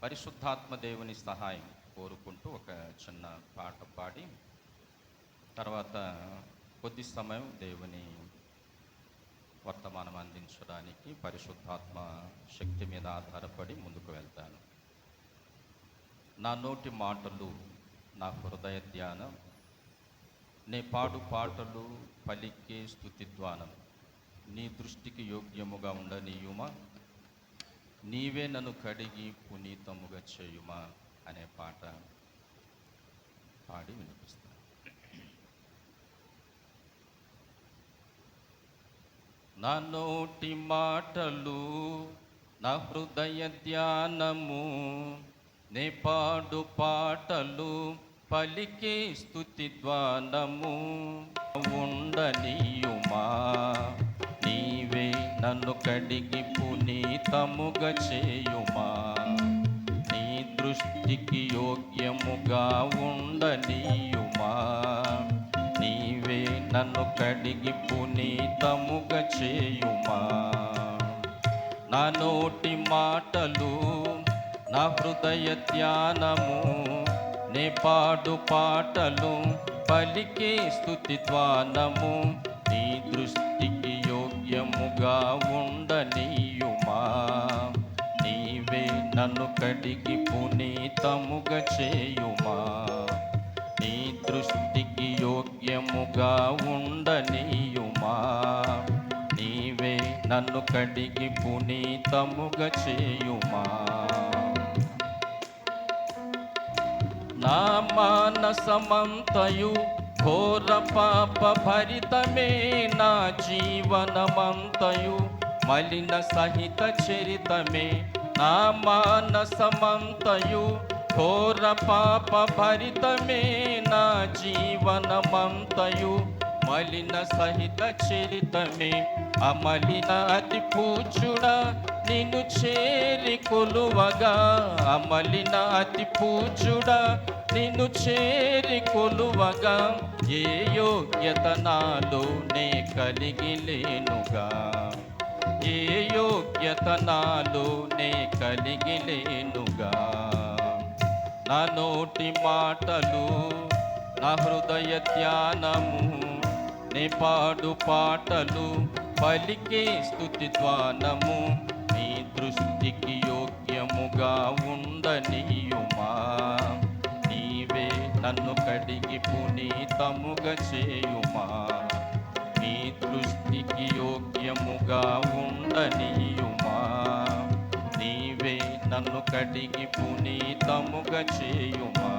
పరిశుద్ధాత్మ దేవుని సహాయం కోరుకుంటూ ఒక చిన్న పాట పాడి తర్వాత కొద్ది సమయం దేవుని వర్తమానం అందించడానికి పరిశుద్ధాత్మ శక్తి మీద ఆధారపడి ముందుకు వెళ్తాను. నా నోటి మాటలు, నా హృదయ ధ్యానం, నే పాడు పాటలు పలికే స్తుతిధ్వానం నీ దృష్టికి యోగ్యముగా ఉండనీయుమా, నీవే నన్ను కడిగి పునీతముగా చేయుమా అనే పాట పాడి వినిపిస్తాను. నా నోటి మాటలు, నా హృదయ ధ్యానము, నే పాడు పాటలు పలికే స్తుతిధ్వానము ఉండనీయుమా, నీవే నన్ను కడిగి పునీతముగా చేయుమా, నీ దృష్టికి యోగ్యముగా ఉండనీయుమా, నీవే నన్ను కడిగి పునీతముగా చేయుమా. నా నోటి మాటలు, నా హృదయ ధ్యానము, నే పాడు పాటలు పలికే స్తుతిధ్వానము నీ దృష్టికి యోగ్యముగా ఉండనీయుమా, నీవే నన్ను కడిగి పునీతముగా చేయుమా, నీ దృష్టికి యోగ్యముగా ఉండనీయుమా, నీవే నన్ను కడిగి పునీతముగా చేయుమా. నా మానసమంతయు ఘోర పాప భరితమే, నా జీవనమంతయు మలిన సహిత చరితమే. నా మానసమంతయు ఘోర పాప భరితమే, నా జీవనమంతయు మలిన సహిత చరితమే. అమలిన అతి పూజుడా నిన్ను చేరి కొలువగా, అమలిన అతి పూజుడా నిన్ను చేరి కొలువగా, ఏ యోగ్యత నాలో నే కలిగి లేనుగా, ఏ యోగ్యత నాలో నే కలిగి లేనుగా. నా నోటి మాటలు, నా హృదయ ధ్యానము, నే పాడు పాటలు పలికే స్తుతిధ్వానము నీ దృష్టికి యోగ్యముగా ఉండనీయుమా, నీవే నన్ను కడిగి పునీతముగా చేయుమా, నీ దృష్టికి యోగ్యముగా ఉండనీయుమా, నీవే నన్ను కడిగి పునీతముగా చేయుమా.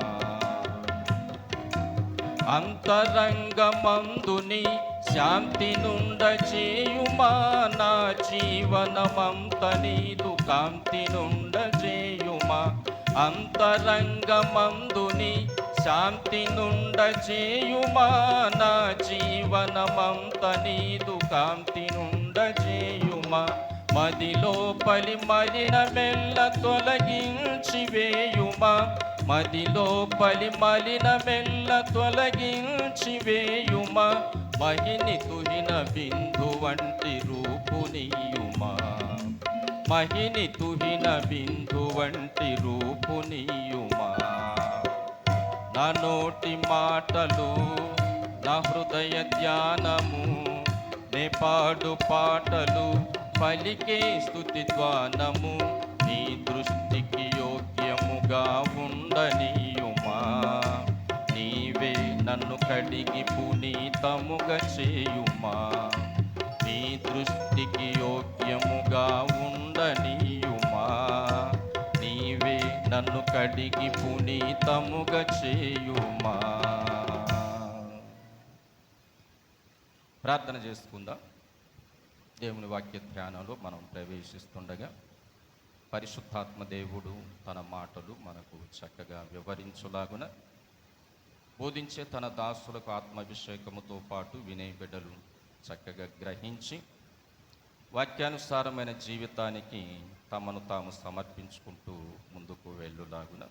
అంతరంగమందుని శాంతి నుండ చేయుమా, నా జీవనమంత నీదు కాంతి నుండ చేయుమా. అంతరంగమందుని శాంతి నుండ చేయుమా, నా జీవనమంత నీదు కాంతి నుండ చేయుమా. మదిలోపలి మలిన మెల్ల తొలగించి వేయుమా, మదిలోపలి మలిన మెల్ల తొలగించి వేయుమా. మహిని తుహిన బిందు వంటి రూపునీయుమా, మహిని తుహిన బిందు వంటి రూపునీయుమా. నా నోటి మాటలు, నా హృదయ ధ్యానము, నే పాడు పాటలు పలికే స్తుతిధ్వానము నీ దృష్టికి యోగ్యముగా ఉండనీయుమా, నీవే నన్ను కడిగి పునీతముగా చేయుమా, నీ దృష్టికి యోగ్యముగా ఉండనీయుమా, నీవే నన్ను కడిగి పునీతముగా చేయుమా. ప్రార్థన చేసుకుందాం. దేవుని వాక్య ధ్యానంలో మనం ప్రవేశిస్తుండగా పరిశుద్ధాత్మ దేవుడు తన మాటలు మనకు చక్కగా వివరించులాగున బోధించే తన దాసులకు ఆత్మాభిషేకముతో పాటు వినే బిడ్డలు చక్కగా గ్రహించి వాక్యానుసారమైన జీవితానికి తమను తాము సమర్పించుకుంటూ ముందుకు వెళ్ళులాగున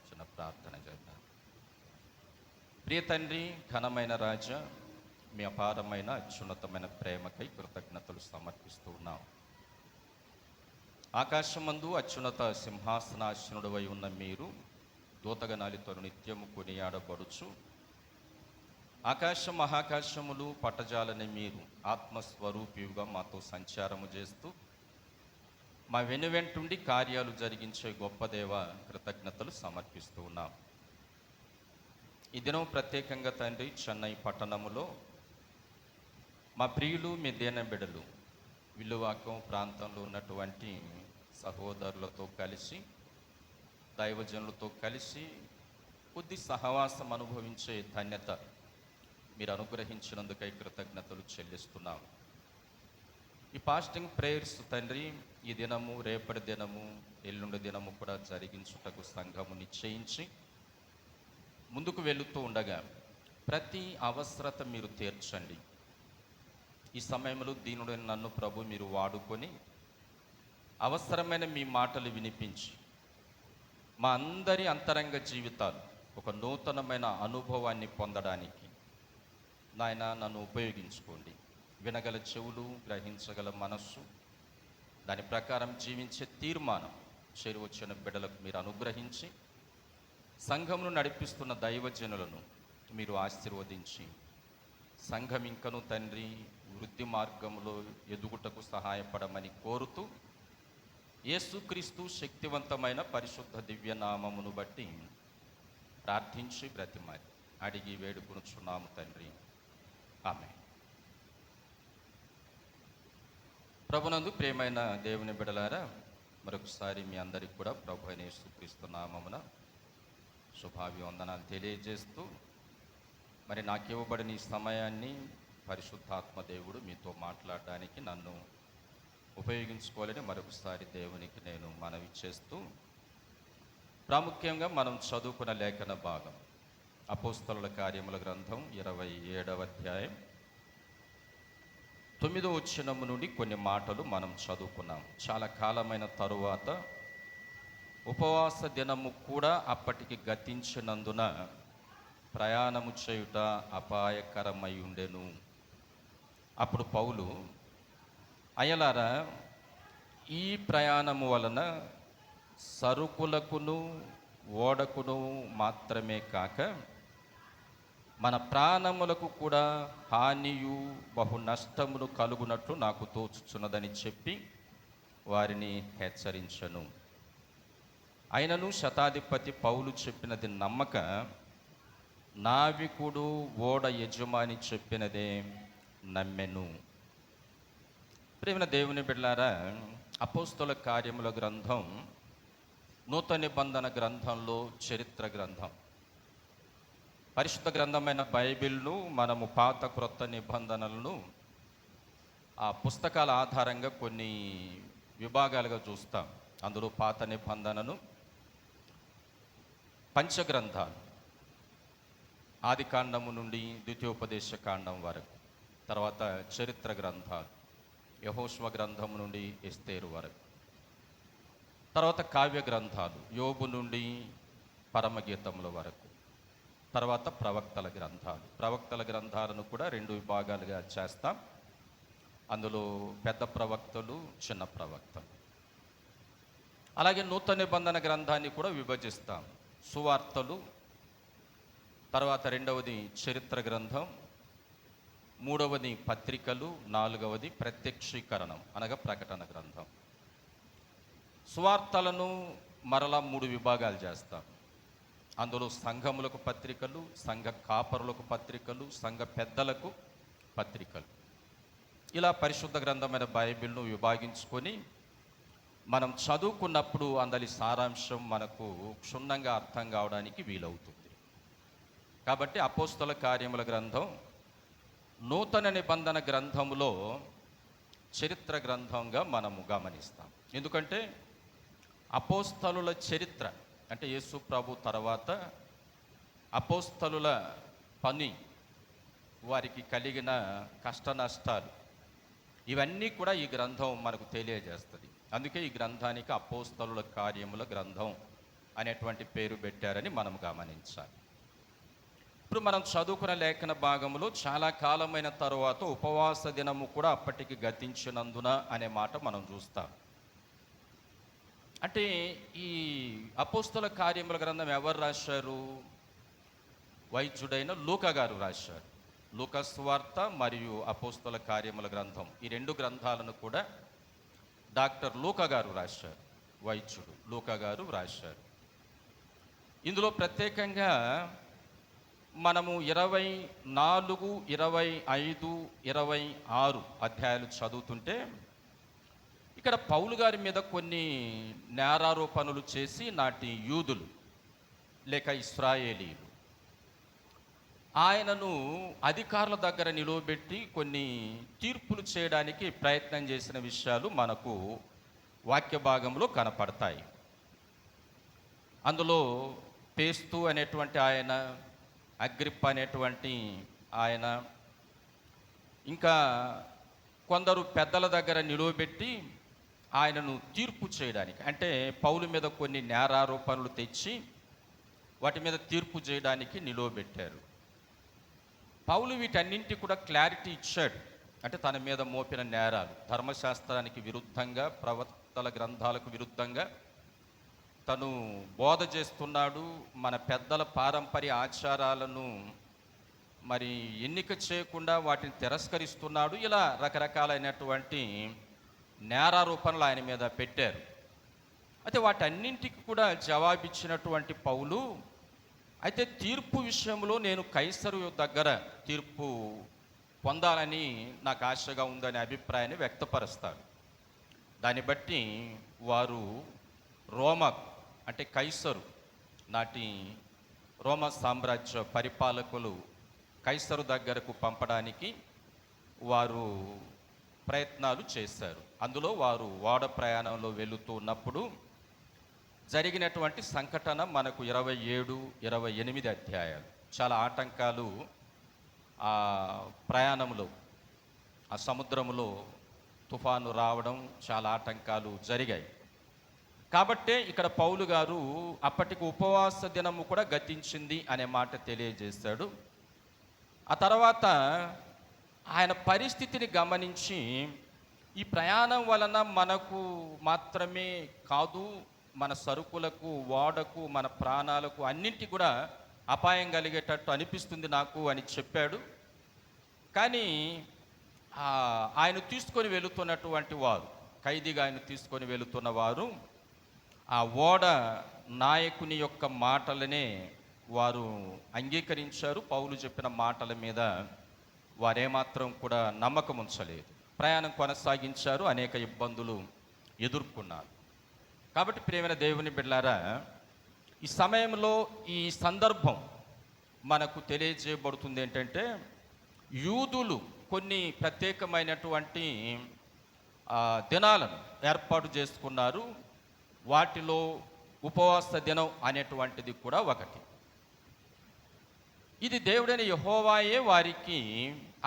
చిన్న ప్రార్థన చేద్దాం. ప్రియ తండ్రి, ఘనమైన రాజా, మీ అపారమైన అత్యున్నతమైన ప్రేమకై కృతజ్ఞతలు సమర్పిస్తూ ఉన్నాం. ఆకాశమందు అత్యున్నత సింహాసనాసనుడవై ఉన్న మీరు దూతగణాలితో నిత్యము కొనియాడబడుచు, ఆకాశ మహాకాశములు పట్టజాలని మీరు ఆత్మస్వరూపియుగా మాతో సంచారము చేస్తూ మా వెనువెంటుండి కార్యాలు జరిగించే గొప్ప దేవ కృతజ్ఞతలు సమర్పిస్తూ ఉన్నాం. ఈ దినం ప్రత్యేకంగా తండ్రి చెన్నై పట్టణములో మా ప్రియులు మీ దేన బిడలు విల్లువాకం ప్రాంతంలో ఉన్నటువంటి సహోదరులతో కలిసి, దైవజనులతో కలిసి కొద్ది సహవాసం అనుభవించే ధన్యత మీరు అనుగ్రహించినందుకై కృతజ్ఞతలు చెల్లిస్తున్నాం. ఈ ఫాస్టింగ్ ప్రేయర్స్ తండ్రి ఈ దినము, రేపటి దినము, ఎల్లుండి దినము కూడా జరిగించుటకు సంఘము నిశ్చయించి ముందుకు వెళుతూ ఉండగా ప్రతి అవసరత మీరు తీర్చండి. ఈ సమయంలో దీనుడైన నన్ను ప్రభు మీరు వాడుకొని అవసరమైన మీ మాటలు వినిపించి మా అందరి అంతరంగ జీవితాలు ఒక నూతనమైన అనుభవాన్ని పొందడానికి నాయన నన్ను ఉపయోగించుకోండి. వినగల చెవులు, గ్రహించగల మనస్సు, దాని ప్రకారం జీవించే తీర్మానం చేరువచ్చిన బిడ్డలకు మీరు అనుగ్రహించి సంఘమును నడిపిస్తున్న దైవజనులను మీరు ఆశీర్వదించి సంఘం ఇంకను తండ్రి వృద్ధి మార్గంలో ఎదుగుటకు సహాయపడమని కోరుతూ యేసుక్రీస్తు శక్తివంతమైన పరిశుద్ధ దివ్య నామమును బట్టి ప్రార్థించి బ్రతిమాలి అడిగి వేడుకొనుచున్నాము తండ్రి, ఆమేన్. ప్రభునందు ప్రియమైన దేవుని బిడలారా, మరొకసారి మీ అందరికీ కూడా ప్రభు అయిన యేసుక్రీస్తు నామమున శుభాభివందనాలు తెలియజేస్తూ, మరి నాకు ఇవ్వబడిన ఈ సమయాన్ని పరిశుద్ధాత్మ దేవుడు మీతో మాట్లాడడానికి నన్ను ఉపయోగించుకోవాలని మరొకసారి దేవునికి నేను మనవి చేస్తూ, ప్రాముఖ్యంగా మనం చదువుకున్న లేఖన భాగం అపోస్తలుల కార్యముల గ్రంథం 27వ అధ్యాయం 9వ వచనము నుండి కొన్ని మాటలు మనం చదువుకున్నాం. చాలా కాలమైన తరువాత ఉపవాస దినము కూడా అప్పటికి గతించినందున ప్రయాణము చేయుట అపాయకరమై ఉండెను. అప్పుడు పౌలు, అయ్యలారా, ఈ ప్రయాణము వలన సరుకులకును ఓడకును మాత్రమే కాక మన ప్రాణములకు కూడా హానియు బహు నష్టమును కలుగునట్లు నాకు తోచుచున్నదని చెప్పి వారిని హెచ్చరించను. అయినను శతాధిపతి పౌలు చెప్పినది నమ్మక నావికుడు ఓడ యజమాని చెప్పినదే నమ్మెను. ప్రియమైన దేవుని బిడ్డలారా, అపోస్తలుల కార్యముల గ్రంథం నూతన నిబంధన గ్రంథంలో చరిత్ర గ్రంథం. పరిశుద్ధ గ్రంథమైన బైబిల్ను మనము పాత క్రొత్త నిబంధనలను ఆ పుస్తకాల ఆధారంగా కొన్ని విభాగాలుగా చూస్తాం. అందులో పాత నిబంధనను పంచగ్రంథాలు, ఆది కాండము నుండి ద్వితీయోపదేశ కాండం వరకు, తర్వాత చరిత్ర గ్రంథాలు, యెహోషువ గ్రంథము నుండి ఎస్తేరు వరకు, తర్వాత కావ్య గ్రంథాలు, యోబు నుండి పరమగీతముల వరకు, తర్వాత ప్రవక్తల గ్రంథాలు. ప్రవక్తల గ్రంథాలను కూడా 2 విభాగాలుగా చేస్తాం. అందులో పెద్ద ప్రవక్తలు, చిన్న ప్రవక్తలు. అలాగే నూతన నిబంధన గ్రంథాన్ని కూడా విభజిస్తాం. సువార్తలు, తర్వాత 2వది చరిత్ర గ్రంథం, 3వది పత్రికలు, 4వది ప్రత్యక్షీకరణం అనగా ప్రకటన గ్రంథం. సువార్తలను మరలా 3 విభాగాలు చేస్తాం. అందులో సంఘములకు పత్రికలు, సంఘ కాపరులకు పత్రికలు, సంఘ పెద్దలకు పత్రికలు. ఇలా పరిశుద్ధ గ్రంథమైన బైబిల్ను విభాగించుకొని మనం చదువుకున్నప్పుడు అందరి సారాంశం మనకు క్షుణ్ణంగా అర్థం కావడానికి వీలవుతుంది. కాబట్టి అపోస్తల కార్యముల గ్రంథం నూతన నిబంధన గ్రంథములో చరిత్ర గ్రంథంగా మనము గమనిస్తాం. ఎందుకంటే అపోస్తలుల చరిత్ర అంటే యేసు ప్రభు తర్వాత అపోస్తలుల పని, వారికి కలిగిన కష్ట నష్టాలు, ఇవన్నీ కూడా ఈ గ్రంథం మనకు తెలియజేస్తుంది. అందుకే ఈ గ్రంథానికి అపోస్తలుల కార్యముల గ్రంథం అనేటువంటి పేరు పెట్టారని మనం గమనించాలి. ఇప్పుడు మనం చదువుకున్న లేఖన భాగంలో చాలా కాలమైన తరువాత ఉపవాస దినము కూడా అప్పటికి గతించినందున అనే మాట మనం చూస్తాం. అంటే ఈ అపోస్తల కార్యముల గ్రంథం ఎవరు రాశారు? వైద్యుడైన లూకా గారు రాశారు. లూకా సువార్త మరియు అపోస్తల కార్యముల గ్రంథం, ఈ రెండు గ్రంథాలను కూడా డాక్టర్ లూకా గారు రాశారు. వైద్యుడు లూకా గారు రాశారు. ఇందులో ప్రత్యేకంగా మనము 24, 25, 26 అధ్యాయాలు చదువుతుంటే ఇక్కడ పౌలు గారి మీద కొన్ని నేరారోపణలు చేసి నాటి యూదులు లేక ఇశ్రాయేలీలు ఆయనను అధికారుల దగ్గర నిలువబెట్టి కొన్ని తీర్పులు చేయడానికి ప్రయత్నం చేసిన విషయాలు మనకు వాక్య భాగంలో కనపడతాయి. అందులో పేస్తు అనేటువంటి ఆయన, అగ్రిప్ప అనేటువంటి ఆయన, ఇంకా కొందరు పెద్దల దగ్గర నిలువబెట్టి ఆయనను తీర్పు చేయడానికి, అంటే పౌలు మీద కొన్ని నేరారోపణలు తెచ్చి వాటి మీద తీర్పు చేయడానికి నిలువబెట్టారు. పౌలు వీటన్నింటి కూడా క్లారిటీ ఇచ్చాడు. అంటే తన మీద మోపిన నేరాలు ధర్మశాస్త్రానికి విరుద్ధంగా, ప్రవక్తల గ్రంథాలకు విరుద్ధంగా తను బోధ చేస్తున్నాడు, మన పెద్దల పారంపర్య ఆచారాలను మరి ఎన్నిక చేయకుండా వాటిని తిరస్కరిస్తున్నాడు. ఇలా రకరకాలైనటువంటి నేరారోపణలు ఆయన మీద పెట్టారు. అయితే వాటన్నింటికి కూడా జవాబిచ్చినటువంటి పౌలు, అయితే తీర్పు విషయంలో నేను కైసరు దగ్గర తీర్పు పొందాలని నాకు ఆశగా ఉందనే అభిప్రాయాన్ని వ్యక్తపరుస్తాడు. దాన్ని బట్టి వారు రోమా, అంటే కైసరు, నాటి రోమా సామ్రాజ్య పరిపాలకులు కైసరు దగ్గరకు పంపడానికి వారు ప్రయత్నాలు చేశారు. అందులో వారు ఓడ ప్రయాణంలో వెళుతూ ఉన్నప్పుడు జరిగినటువంటి సంఘటన మనకు 27, 28 అధ్యాయాలు. చాలా ఆటంకాలు ఆ ప్రయాణంలో, ఆ సముద్రంలో తుఫాను రావడం, చాలా ఆటంకాలు జరిగాయి. కాబట్టే ఇక్కడ పౌలు గారు అప్పటికి ఉపవాస దినము కూడా గతించింది అనే మాట తెలియజేశాడు. ఆ తర్వాత ఆయన పరిస్థితిని గమనించి, ఈ ప్రయాణం వలన మనకు మాత్రమే కాదు, మన సరుకులకు, ఓడకు, మన ప్రాణాలకు అన్నింటి కూడా అపాయం కలిగేటట్టు అనిపిస్తుంది నాకు అని చెప్పాడు. కానీ ఆయన తీసుకొని వెళుతున్నటువంటి వారు, ఖైదీగా ఆయన తీసుకొని వెళుతున్న వారు ఆ ఓడ నాయకుని యొక్క మాటలనే వారు అంగీకరించారు. పౌలు చెప్పిన మాటల మీద వారేమాత్రం కూడా నమ్మకం ఉంచలేదు. ప్రయాణం కొనసాగించారు, అనేక ఇబ్బందులు ఎదుర్కొన్నారు. కాబట్టి ప్రియమైన దేవుని బిడ్డలారా, ఈ సమయంలో ఈ సందర్భం మనకు తెలియజేయబడుతుంది ఏంటంటే, యూదులు కొన్ని ప్రత్యేకమైనటువంటి దినాలను ఏర్పాటు చేసుకున్నారు. వాటిలో ఉపవాస దినం అనేటువంటిది కూడా ఒకటి. ఇది దేవుడైన యెహోవాయే వారికి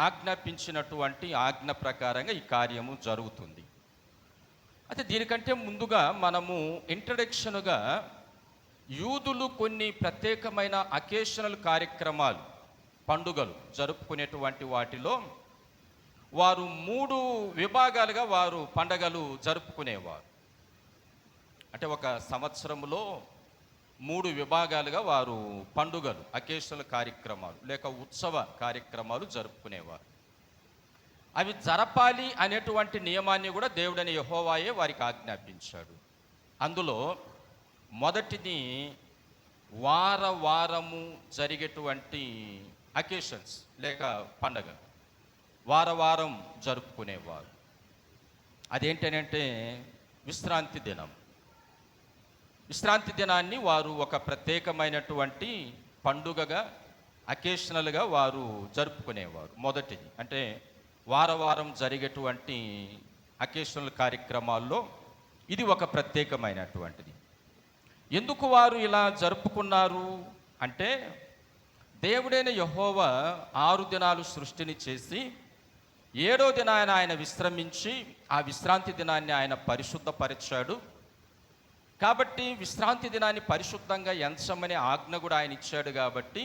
ఆజ్ఞాపించినటువంటి ఆజ్ఞ ప్రకారంగా ఈ కార్యము జరుగుతుంది. అయితే దీనికంటే ముందుగా మనము ఇంట్రడక్షన్గా యూదులు కొన్ని ప్రత్యేకమైన అకేషనల్ కార్యక్రమాలు, పండుగలు జరుపుకునేటువంటి వాటిలో వారు 3 విభాగాలుగా వారు పండగలు జరుపుకునేవారు. అంటే ఒక సంవత్సరంలో 3 విభాగాలుగా వారు పండుగలు, అకేషనల్ కార్యక్రమాలు లేక ఉత్సవ కార్యక్రమాలు జరుపుకునేవారు. అవి జరపాలి అనేటువంటి నియమాన్ని కూడా దేవుడైన యెహోవాయే వారికి ఆజ్ఞాపించాడు. అందులో మొదటిది వారము జరిగేటువంటి అకేషన్స్ లేక పండగ, వారం జరుపుకునేవారు. అదేంటంటే విశ్రాంతి దినం. విశ్రాంతి దినాన్ని వారు ఒక ప్రత్యేకమైనటువంటి పండుగగా, అకేషనల్గా వారు జరుపుకునేవారు. మొదటిది అంటే వారం జరిగేటువంటి అకేషనల్ కార్యక్రమాల్లో ఇది ఒక ప్రత్యేకమైనటువంటిది. ఎందుకు వారు ఇలా జరుపుకున్నారు అంటే, దేవుడైన యెహోవా 6 దినాలు సృష్టిని చేసి 7వ దినాన ఆయన విశ్రమించి ఆ విశ్రాంతి దినాన్ని ఆయన పరిశుద్ధపరిచాడు. కాబట్టి విశ్రాంతి దినాన్ని పరిశుద్ధంగా ఎంచమని ఆజ్ఞ కూడా ఆయన ఇచ్చాడు. కాబట్టి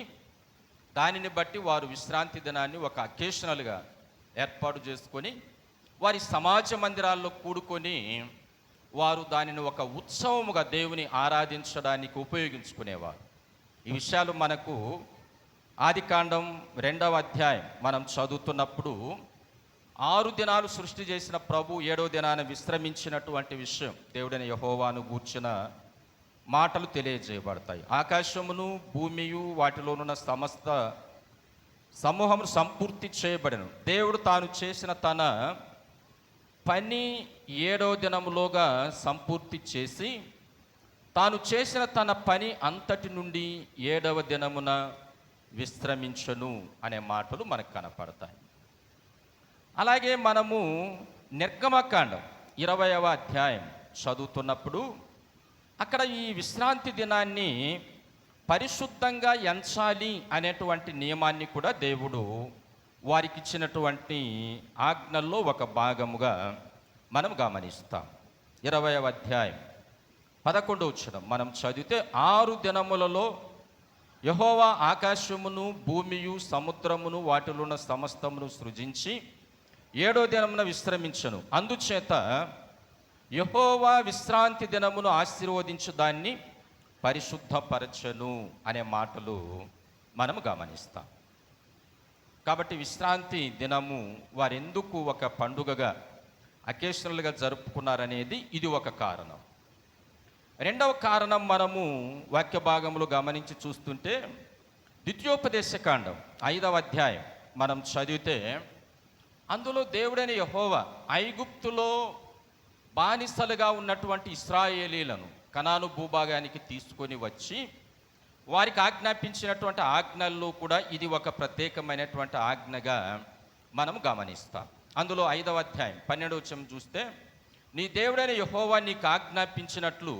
దానిని బట్టి వారు విశ్రాంతి దినాన్ని ఒక అకేషనల్గా ఏర్పాటు చేసుకొని వారి సమాజ మందిరాల్లో కూడుకొని వారు దానిని ఒక ఉత్సవముగా దేవుని ఆరాధించడానికి ఉపయోగించుకునేవారు. ఈ విషయాలు మనకు ఆదికాండం 2వ అధ్యాయం మనం చదువుతున్నప్పుడు 6 దినాలు సృష్టి చేసిన ప్రభు 7వ దినాన విశ్రమించినటువంటి విషయం దేవుడైన యెహోవాను గూర్చిన మాటలు తెలియజేయబడతాయి. ఆకాశమును భూమియు వాటిలోనున్న సమస్త సమూహము సంపూర్తి చేయబడెను. దేవుడు తాను చేసిన తన పని 7వ దినములోగా సంపూర్తి చేసి తాను చేసిన తన పని అంతటి నుండి 7వ దినమున విశ్రమించను అనే మాటలు మనకు కనపడతాయి. అలాగే మనము నిర్గమకాండం 20వ అధ్యాయం చదువుతున్నప్పుడు అక్కడ ఈ విశ్రాంతి దినాన్ని పరిశుద్ధంగా ఎంచాలి అనేటువంటి నియమాన్ని కూడా దేవుడు వారికి ఇచ్చినటువంటి ఆజ్ఞల్లో ఒక భాగముగా మనం గమనిస్తాం. 20వ అధ్యాయం 11వ వచనం మనం చదివితే 6 దినములలో యెహోవా ఆకాశమును భూమియు సముద్రమును వాటిలో ఉన్న సమస్తమును సృజించి 7వ దినమున విశ్రమించను. అందుచేత యెహోవా విశ్రాంతి దినమును ఆశీర్వదించు దాన్ని పరిశుద్ధపరచను అనే మాటలు మనం గమనిస్తాం. కాబట్టి విశ్రాంతి దినము వారెందుకు ఒక పండుగగా అకేషనల్గా జరుపుకున్నారనేది ఇది ఒక కారణం. రెండవ కారణం మనము వాక్య భాగంలో గమనించి చూస్తుంటే ద్వితీయోపదేశకాండం 5వ అధ్యాయం మనం చదివితే అందులో దేవుడైన యెహోవా ఐగుప్తులో బానిసలుగా ఉన్నటువంటి ఇశ్రాయేలీలను కనాను భూభాగానికి తీసుకొని వచ్చి వారికి ఆజ్ఞాపించినటువంటి ఆజ్ఞల్లో కూడా ఇది ఒక ప్రత్యేకమైనటువంటి ఆజ్ఞగా మనం గమనిస్తాం. అందులో 5వ అధ్యాయం 12వ వచనం చూస్తే నీ దేవుడైన యెహోవా నీకు ఆజ్ఞాపించినట్లు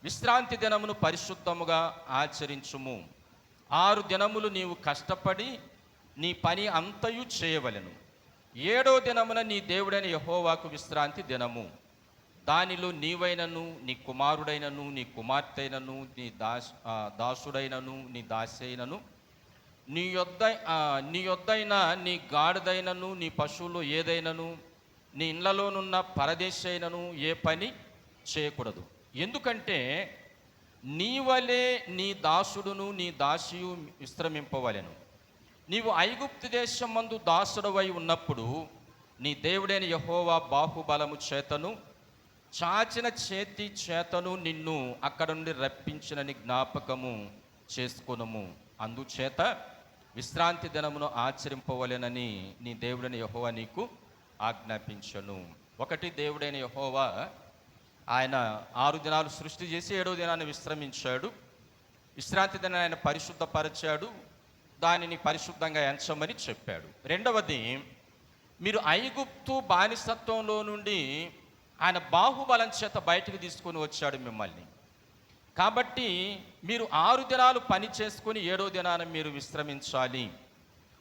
విశ్రాంతి దినమును పరిశుద్ధముగా ఆచరించుము. 6 దినములు నీవు కష్టపడి నీ పని అంతయు చేయవలెను. 7వ దినమున నీ దేవుడైన యెహోవాకు విశ్రాంతి దినము. దానిలో నీవైనను నీ కుమారుడైనను నీ కుమార్తెనను నీ దాసుడైనను నీ దాసైనను నీ యొద్దైన నీ గాడిదైనను నీ పశువులు ఏదైనను నీ ఇళ్లలోనున్న పరదేశైనను ఏ పని చేయకూడదు. ఎందుకంటే నీ వలె నీ దాసుడును నీ దాసియు విశ్రమింపవలెను. నీవు ఐగుప్తు దేశమందు దాసుడవై ఉన్నప్పుడు నీ దేవుడైన యెహోవా బాహుబలము చేతను చాచిన చేతి చేతను నిన్ను అక్కడ నుండి రప్పించినని జ్ఞాపకము చేసుకొనుము. అందుచేత విశ్రాంతి దినమును ఆచరింపవలెనని నీ దేవుడైన యెహోవా నీకు ఆజ్ఞాపించను. ఒకటి, దేవుడైన యెహోవా ఆయన 6 దినాలు సృష్టి చేసి 7వ దినాన్ని విశ్రమించాడు. విశ్రాంతి దినాన్ని ఆయన పరిశుద్ధపరిచాడు, దానిని పరిశుద్ధంగా ఎంచమని చెప్పాడు. రెండవది, మీరు ఐగుప్తు బానిసత్వంలో నుండి ఆయన బాహుబలం చేత బయటకు తీసుకొని వచ్చాడు మిమ్మల్ని. కాబట్టి మీరు 6 దినాలు పని చేసుకొని 7వ దినాన మీరు విశ్రమించాలి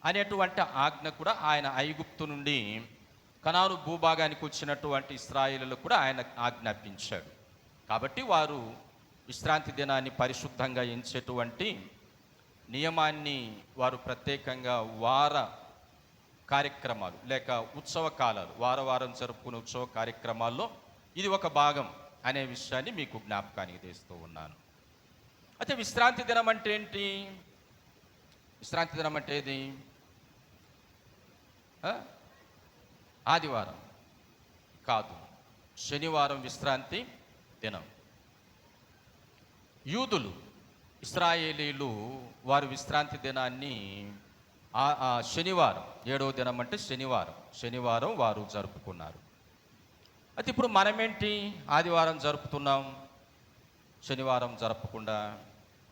అనేటువంటి ఆజ్ఞ కూడా ఆయన ఐగుప్తు నుండి కనాను భూభాగానికి వచ్చినటువంటి ఇశ్రాయేలులకు కూడా ఆయన ఆజ్ఞాపించాడు. కాబట్టి వారు విశ్రాంతి దినాన్ని పరిశుద్ధంగా ఎంచేటువంటి నియమాన్ని వారు ప్రత్యేకంగా వార కార్యక్రమాలు లేక ఉత్సవ కాలాలు, వారం జరుపుకునే ఉత్సవ కార్యక్రమాల్లో ఇది ఒక భాగం అనే విషయాన్ని మీకు జ్ఞాపకానికి తెస్తూ ఉన్నాను. అయితే విశ్రాంతి దినం అంటే ఏంటి? విశ్రాంతి దినం అంటే ఏది? ఆదివారం కాదు, శనివారం విశ్రాంతి దినం. యూదులు ఇశ్రాయేలీలు వారు విశ్రాంతి దినాన్ని శనివారం, 7వ దినం అంటే శనివారం వారు జరుపుకున్నారు. అయితే ఇప్పుడు మనమేంటి ఆదివారం జరుపుతున్నాం, శనివారం జరపకుండా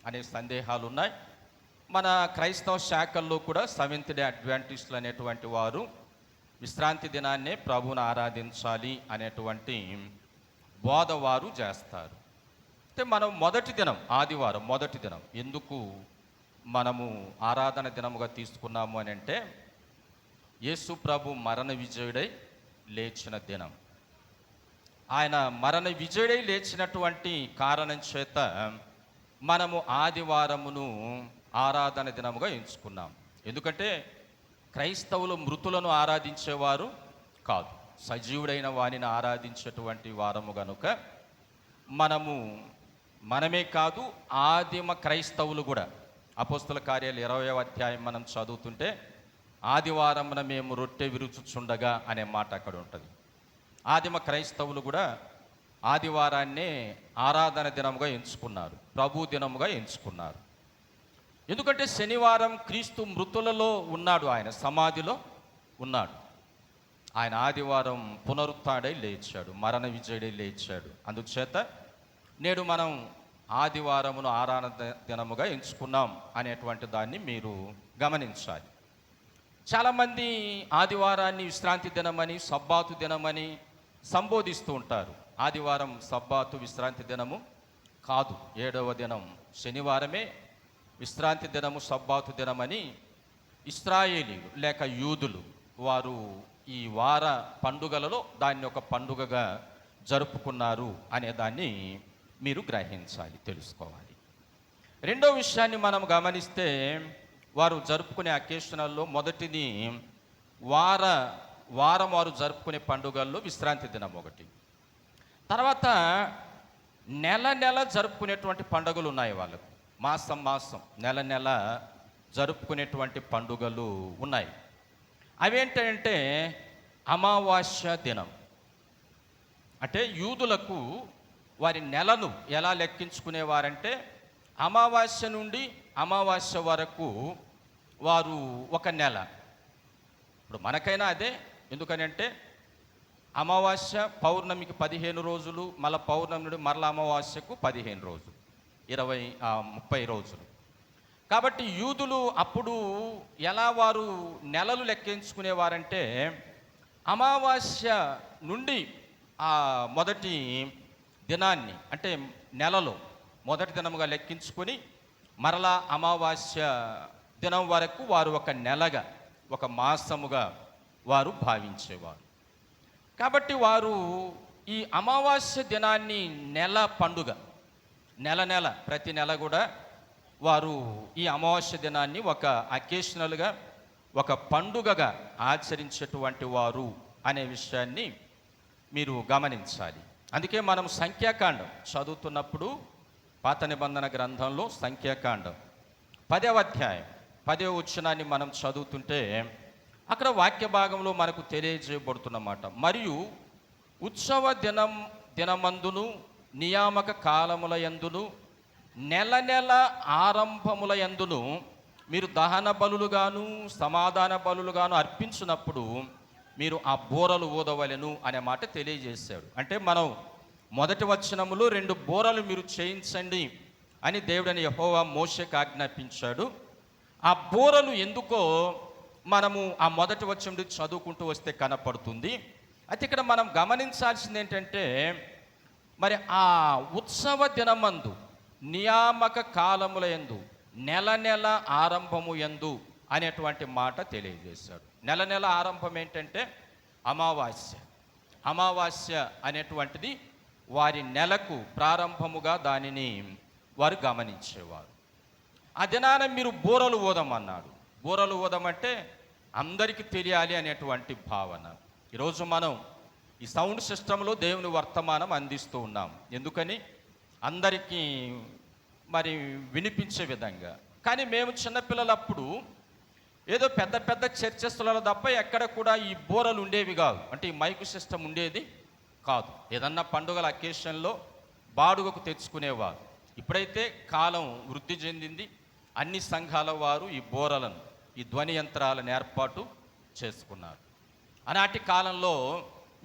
అనే సందేహాలు ఉన్నాయి. మన క్రైస్తవ శాఖల్లో కూడా సెవెంత్ డే అడ్వెంటిస్టులు అనేటువంటి వారు విశ్రాంతి దినాన్నే ప్రభువును ఆరాధించాలి అనేటువంటి బోధ వారు చేస్తారు. అయితే మనం మొదటి దినం ఆదివారం మొదటి దినం ఎందుకు మనము ఆరాధన దినముగా తీసుకున్నాము అని అంటే, యేసు ప్రభు మరణ విజయుడై లేచిన దినం. ఆయన మరణ విజయుడై లేచినటువంటి కారణం చేత మనము ఆదివారమును ఆరాధన దినముగా ఎంచుకున్నాం. ఎందుకంటే క్రైస్తవులు మృతులను ఆరాధించేవారు కాదు, సజీవుడైన వారిని ఆరాధించేటువంటి వారము గనుక మనమే కాదు, ఆదిమ క్రైస్తవులు కూడా అపోస్తల కార్యాలు 20వ అధ్యాయం మనం చదువుతుంటే ఆదివారమున మేము రొట్టె విరుచుచుండగా అనే మాట అక్కడ ఉంటుంది. ఆదిమ క్రైస్తవులు కూడా ఆదివారాన్నే ఆరాధన దినముగా ఎంచుకున్నారు, ప్రభు దినముగా ఎంచుకున్నారు. ఎందుకంటే శనివారం క్రీస్తు మృతులలో ఉన్నాడు, ఆయన సమాధిలో ఉన్నాడు. ఆయన ఆదివారం పునరుత్థాడై లేచాడు, మరణ విజయుడై లేచాడు. అందుచేత నేడు మనం ఆదివారమును ఆరాధన దినముగా ఎంచుకున్నాం అనేటువంటి దాన్ని మీరు గమనించాలి. చాలామంది ఆదివారాన్ని విశ్రాంతి దినమని, సబ్బాతు దినమని సంబోధిస్తూ ఉంటారు. ఆదివారం సబ్బాతు విశ్రాంతి దినము కాదు, 7వ దినం శనివారమే విశ్రాంతి దినము, సబ్బాతు దినమని ఇశ్రాయేలీలు లేక యూదులు వారు ఈ వార పండుగలలో దాన్ని ఒక పండుగగా జరుపుకున్నారు అనే దాన్ని మీరు గ్రహించాలి, తెలుసుకోవాలి. రెండో విషయాన్ని మనం గమనిస్తే వారు జరుపుకునే అకేషనల్లో మొదటిది వారం వారు జరుపుకునే పండుగల్లో విశ్రాంతి దినం ఒకటి. తర్వాత నెల జరుపుకునేటువంటి పండుగలు ఉన్నాయి వాళ్ళకు. మాసం నెల జరుపుకునేటువంటి పండుగలు ఉన్నాయి. అవేంటంటే అమావాస్య దినం. అంటే యూదులకు వారి నెలను ఎలా లెక్కించుకునేవారంటే అమావాస్య నుండి అమావాస్య వరకు వారు ఒక నెల. ఇప్పుడు మనకైనా అదే. ఎందుకనంటే అమావాస్య పౌర్ణమికి 15 రోజులు, మళ్ళీ పౌర్ణమి నుండి మరల అమావాస్యకు 15 రోజులు, 30 రోజులు. కాబట్టి యూదులు అప్పుడు ఎలా వారు నెలలు లెక్కించుకునేవారంటే అమావాస్య నుండి ఆ మొదటి దినాన్ని, అంటే నెలలో మొదటి దినముగా లెక్కించుకొని మరలా అమావాస్య దినం వరకు వారు ఒక నెలగా, ఒక మాసముగా వారు భావించేవారు. కాబట్టి వారు ఈ అమావాస్య దినాన్ని నెల పండుగ, నెల ప్రతి నెల కూడా వారు ఈ అమావాస్య దినాన్ని ఒక అకేషనల్గా, ఒక పండుగగా ఆచరించేటువంటి వారు అనే విషయాన్ని మీరు గమనించాలి. అందుకే మనం సంఖ్యాకాండం చదువుతున్నప్పుడు పాత నిబంధన గ్రంథంలో సంఖ్యాకాండం 10వ అధ్యాయం 10వ వచనాన్ని మనం చదువుతుంటే అక్కడ వాక్య భాగంలో మనకు తెలియజేయబడుతున్నమాట. మరియు ఉత్సవ దినమందును, నియామక కాలముల యందును, నెల ఆరంభముల యందును మీరు దహన బలులుగాను సమాధాన బలులుగాను అర్పించినప్పుడు మీరు ఆ బూరలు ఊదవలెను అనే మాట తెలియజేశాడు. అంటే మనం మొదటి వచనములో 2 బూరలు మీరు చేయించండి అని దేవుడని యెహోవా మోషేకు ఆజ్ఞాపించాడు. ఆ బూరలు ఎందుకో మనము ఆ మొదటి వచనం చదువుకుంటూ వస్తే కనపడుతుంది. అయితే ఇక్కడ మనం గమనించాల్సింది ఏంటంటే మరి ఆ ఉత్సవ దినమందు, నియామక కాలముల యందు, నెల ఆరంభము యందు అనేటువంటి మాట తెలియజేశాడు. నెల ఆరంభం ఏంటంటే అమావాస్య అనేటువంటిది వారి నెలకు ప్రారంభముగా దానిని వారు గమనించేవారు. ఆ దినాన మీరు బూరలు ఊదమన్నాడు. బూరలు ఊదమంటే అందరికీ తెలియాలి అనేటువంటి భావన. ఈరోజు మనం ఈ సౌండ్ సిస్టంలో దేవుని వర్తమానం అందిస్తూ ఉన్నాం. ఎందుకని? అందరికీ మరి వినిపించే విధంగా. కానీ మేము చిన్నపిల్లలప్పుడు ఏదో పెద్ద పెద్ద చర్చెస్లలో తప్ప ఎక్కడ కూడా ఈ బూరలు ఉండేవి కాదు. అంటే ఈ మైకు సిస్టమ్ ఉండేది కాదు. ఏదన్నా పండుగల అకేషన్లో బాడుగకు తెచ్చుకునేవారు. ఇప్పుడైతే కాలం వృద్ధి చెందింది. అన్ని సంఘాల వారు ఈ బూరలను, ఈ ధ్వని యంత్రాలను ఏర్పాటు చేసుకున్నారు. ఆనాటి కాలంలో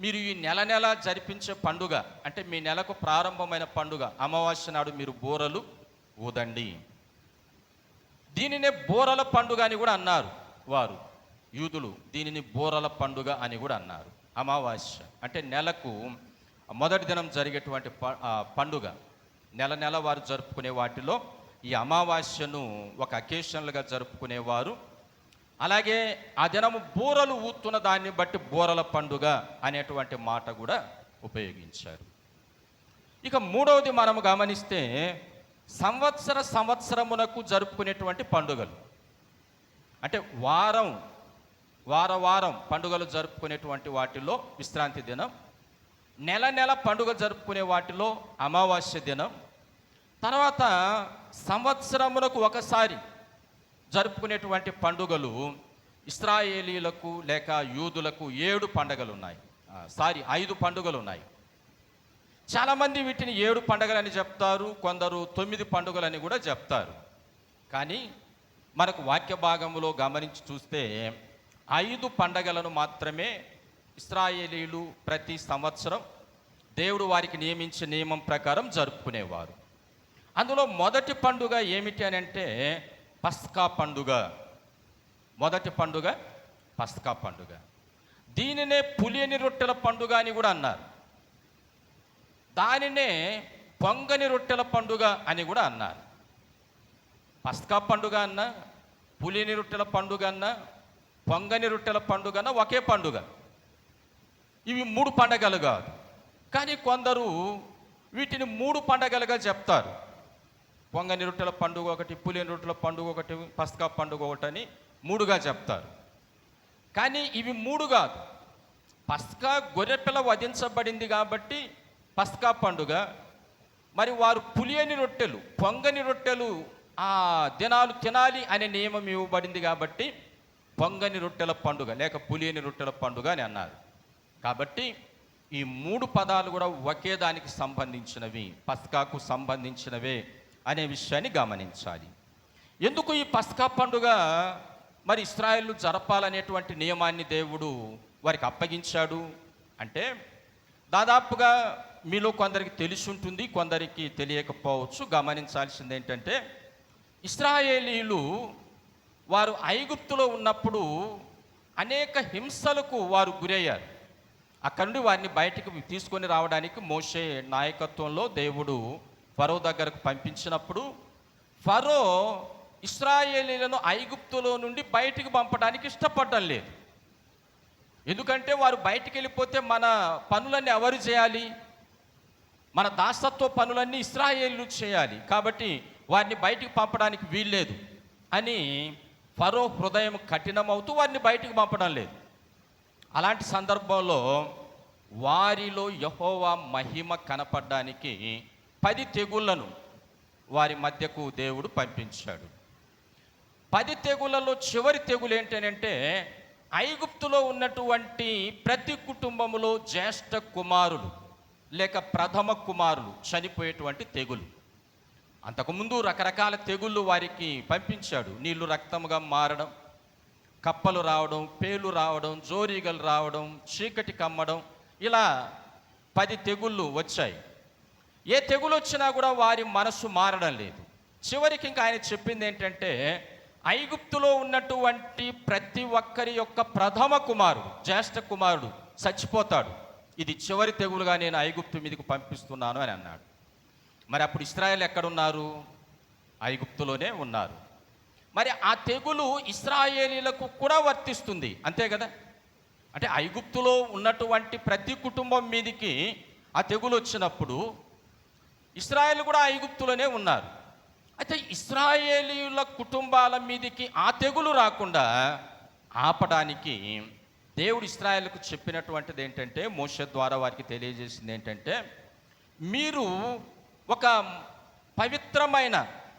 మీరు ఈ నెల జరిపించే పండుగ, అంటే మీ నెలకు ప్రారంభమైన పండుగ అమావాస్య నాడు మీరు బూరలు ఊదండి. దీనినే బూరల పండుగ అని కూడా అన్నారు వారు, యూదులు. దీనిని బూరల పండుగ అని కూడా అన్నారు. అమావాస్య అంటే నెలకు మొదటి దినం జరిగేటువంటి పండుగ. నెల వారు జరుపుకునే వాటిలో ఈ అమావాస్యను ఒక అకేషన్లుగా జరుపుకునేవారు. అలాగే ఆ దినము బూరలు ఊతున్న దాన్ని బట్టి బూరల పండుగ అనేటువంటి మాట కూడా ఉపయోగించారు. ఇక మూడవది మనము గమనిస్తే సంవత్సరమునకు జరుపుకునేటువంటి పండుగలు. అంటే వారం పండుగలు జరుపుకునేటువంటి వాటిలో విశ్రాంతి దినం, నెల నెల పండుగ జరుపుకునే వాటిలో అమావాస్య దినం, తర్వాత సంవత్సరములకు ఒకసారి జరుపుకునేటువంటి పండుగలు ఇశ్రాయేలీలకు లేక యూదులకు 7 పండుగలు ఉన్నాయి. 5 పండుగలు ఉన్నాయి. చాలామంది వీటిని 7 పండుగలని చెప్తారు, కొందరు 9 పండుగలని కూడా చెప్తారు. కానీ మనకు వాక్య భాగంలో గమనించి చూస్తే 5 పండుగలను మాత్రమే ఇశ్రాయేలీలు ప్రతి సంవత్సరం దేవుడు వారికి నియమించే నియమం ప్రకారం జరుపుకునేవారు. అందులో మొదటి పండుగ ఏమిటి అని అంటే పస్కా పండుగ. మొదటి పండుగ పస్కా పండుగ. దీనినే పులియని రొట్టెల పండుగ అని కూడా అన్నారు. దానినే పొంగని రొట్టెల పండుగ అని కూడా అన్నారు. పస్కా పండుగ అన్న, పులియని రొట్టెల పండుగ అన్న, పొంగని రొట్టెల పండుగ అన్న ఒకే పండుగ. ఇవి 3 పండగలు కాదు. కానీ కొందరు వీటిని 3 పండగలుగా చెప్తారు. పొంగని రొట్టెల పండుగ ఒకటి, పులియని రొట్టెల పండుగ ఒకటి, పస్కా పండుగ ఒకటి అని 3గా చెప్తారు. కానీ ఇవి 3 కాదు. పస్కా గొర్రెపిల్ల వధించబడింది కాబట్టి పస్కా పండుగ. మరి వారు పులియని రొట్టెలు, పొంగని రొట్టెలు ఆ దినాలు తినాలి అనే నియమం ఇవ్వబడింది కాబట్టి పొంగని రొట్టెల పండుగ లేక పులియని రొట్టెల పండుగ అని అన్నారు. కాబట్టి ఈ 3 పదాలు కూడా ఒకే దానికి సంబంధించినవి, పస్కాకు సంబంధించినవే అనే విషయాన్ని గమనించాలి. ఎందుకు ఈ పస్కా పండుగ మరి ఇశ్రాయేలు జరపాలనేటువంటి నియమాన్ని దేవుడు వారికి అప్పగించాడు అంటే, దాదాపుగా మీలో కొందరికి తెలిసి ఉంటుంది, కొందరికి తెలియకపోవచ్చు. గమనించాల్సింది ఏంటంటే, ఇశ్రాయేలీలు వారు ఐగుప్తులో ఉన్నప్పుడు అనేక హింసలకు వారు గురయ్యారు. అక్కడి నుండి వారిని బయటికి తీసుకొని రావడానికి మోషే నాయకత్వంలో దేవుడు ఫరో దగ్గరకు పంపించినప్పుడు ఫరో ఇశ్రాయేలీలను ఐగుప్తులో నుండి బయటికి పంపడానికి ఇష్టపడడం లేదు. ఎందుకంటే వారు బయటికి వెళ్ళిపోతే మన పనులన్నీ ఎవరు చేయాలి? మన దాసత్వ పనులన్నీ ఇశ్రాయేలు చేయాలి. కాబట్టి వారిని బయటికి పంపడానికి వీల్లేదు అని ఫరో హృదయం కఠినమవుతూ వారిని బయటికి పంపడం లేదు. అలాంటి సందర్భంలో వారిలో యెహోవా మహిమ కనపడడానికి 10 తెగుళ్లను వారి మధ్యకు దేవుడు పంపించాడు. 10 తెగుళ్లలో చివరి తెగులు ఏంటంటే, ఐగుప్తులో ఉన్నటువంటి ప్రతి కుటుంబములో జ్యేష్ఠ కుమారులు లేక ప్రథమ కుమారులు చనిపోయేటువంటి తెగులు. అంతకుముందు రకరకాల తెగుళ్ళు వారికి పంపించాడు. నీళ్లు రక్తముగా మారడం, కప్పలు రావడం, పేలు రావడం, జోరీగలు రావడం, చీకటి కమ్మడం, ఇలా 10 తెగుళ్ళు వచ్చాయి. ఏ తెగులు వచ్చినా కూడా వారి మనసు మారడం లేదు. చివరికి ఇంకా ఆయన చెప్పింది ఏంటంటే, ఐగుప్తులో ఉన్నటువంటి ప్రతి ఒక్కరి యొక్క ప్రథమ కుమారుడు, జ్యేష్ఠ కుమారుడు చచ్చిపోతాడు. ఇది చివరి తెగులుగా నేను ఐగుప్తు మీదకి పంపిస్తున్నాను అని అన్నాడు. మరి అప్పుడు ఇశ్రాయేలు ఎక్కడున్నారు? ఐగుప్తులోనే ఉన్నారు. మరి ఆ తెగులు ఇశ్రాయేలీలకు కూడా వర్తిస్తుంది, అంతే కదా? అంటే ఐగుప్తులో ఉన్నటువంటి ప్రతి కుటుంబం మీదికి ఆ తెగులు వచ్చినప్పుడు ఇశ్రాయేలు కూడా ఐగుప్తులోనే ఉన్నారు. అయితే ఇశ్రాయేలీయుల కుటుంబాల మీదికి ఆ తెగులు రాకుండా ఆపడానికి దేవుడు ఇశ్రాయేలుకు చెప్పినటువంటిది ఏంటంటే, మోషే ద్వారా వారికి తెలియజేసింది ఏంటంటే, మీరు ఒక పవిత్రమైన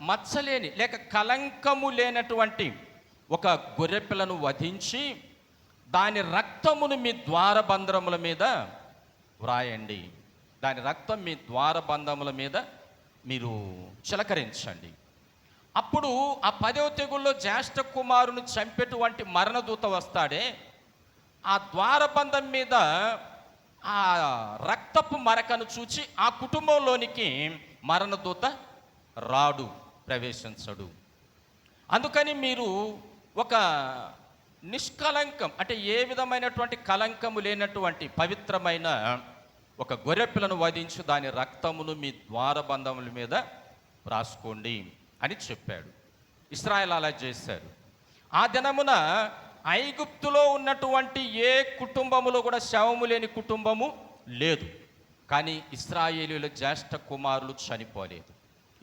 మచ్చలేని లేక కలంకము లేనటువంటి ఒక గొర్రెపిల్లను వధించి దాని రక్తమును మీ ద్వారబంధముల మీద వ్రాయండి. దాని రక్తం మీ ద్వారబంధముల మీద మీరు చిలకరించండి. అప్పుడు ఆ 10వ తెగుల్లో జ్యేష్ఠ కుమారుని చంపేటువంటి మరణదూత వస్తాడే, ఆ ద్వారబంధం మీద ఆ రక్తపు మరకను చూచి ఆ కుటుంబంలోనికి మరణదూత రాడు, ప్రవేశించడు. అందుకని మీరు ఒక నిష్కలంకం అంటే ఏ విధమైనటువంటి కలంకము లేనటువంటి పవిత్రమైన ఒక గొర్రెపిల్లను వధించి దాని రక్తమును మీ ద్వారబంధముల మీద రాసుకోండి అని చెప్పాడు. ఇశ్రాయేలు అలా చేశారు. ఆ దినమున ఐగుప్తులో ఉన్నటువంటి ఏ కుటుంబములో కూడా శవము లేని కుటుంబము లేదు. కానీ ఇశ్రాయేలీయుల జ్యేష్ఠ కుమారులు చనిపోలేదు.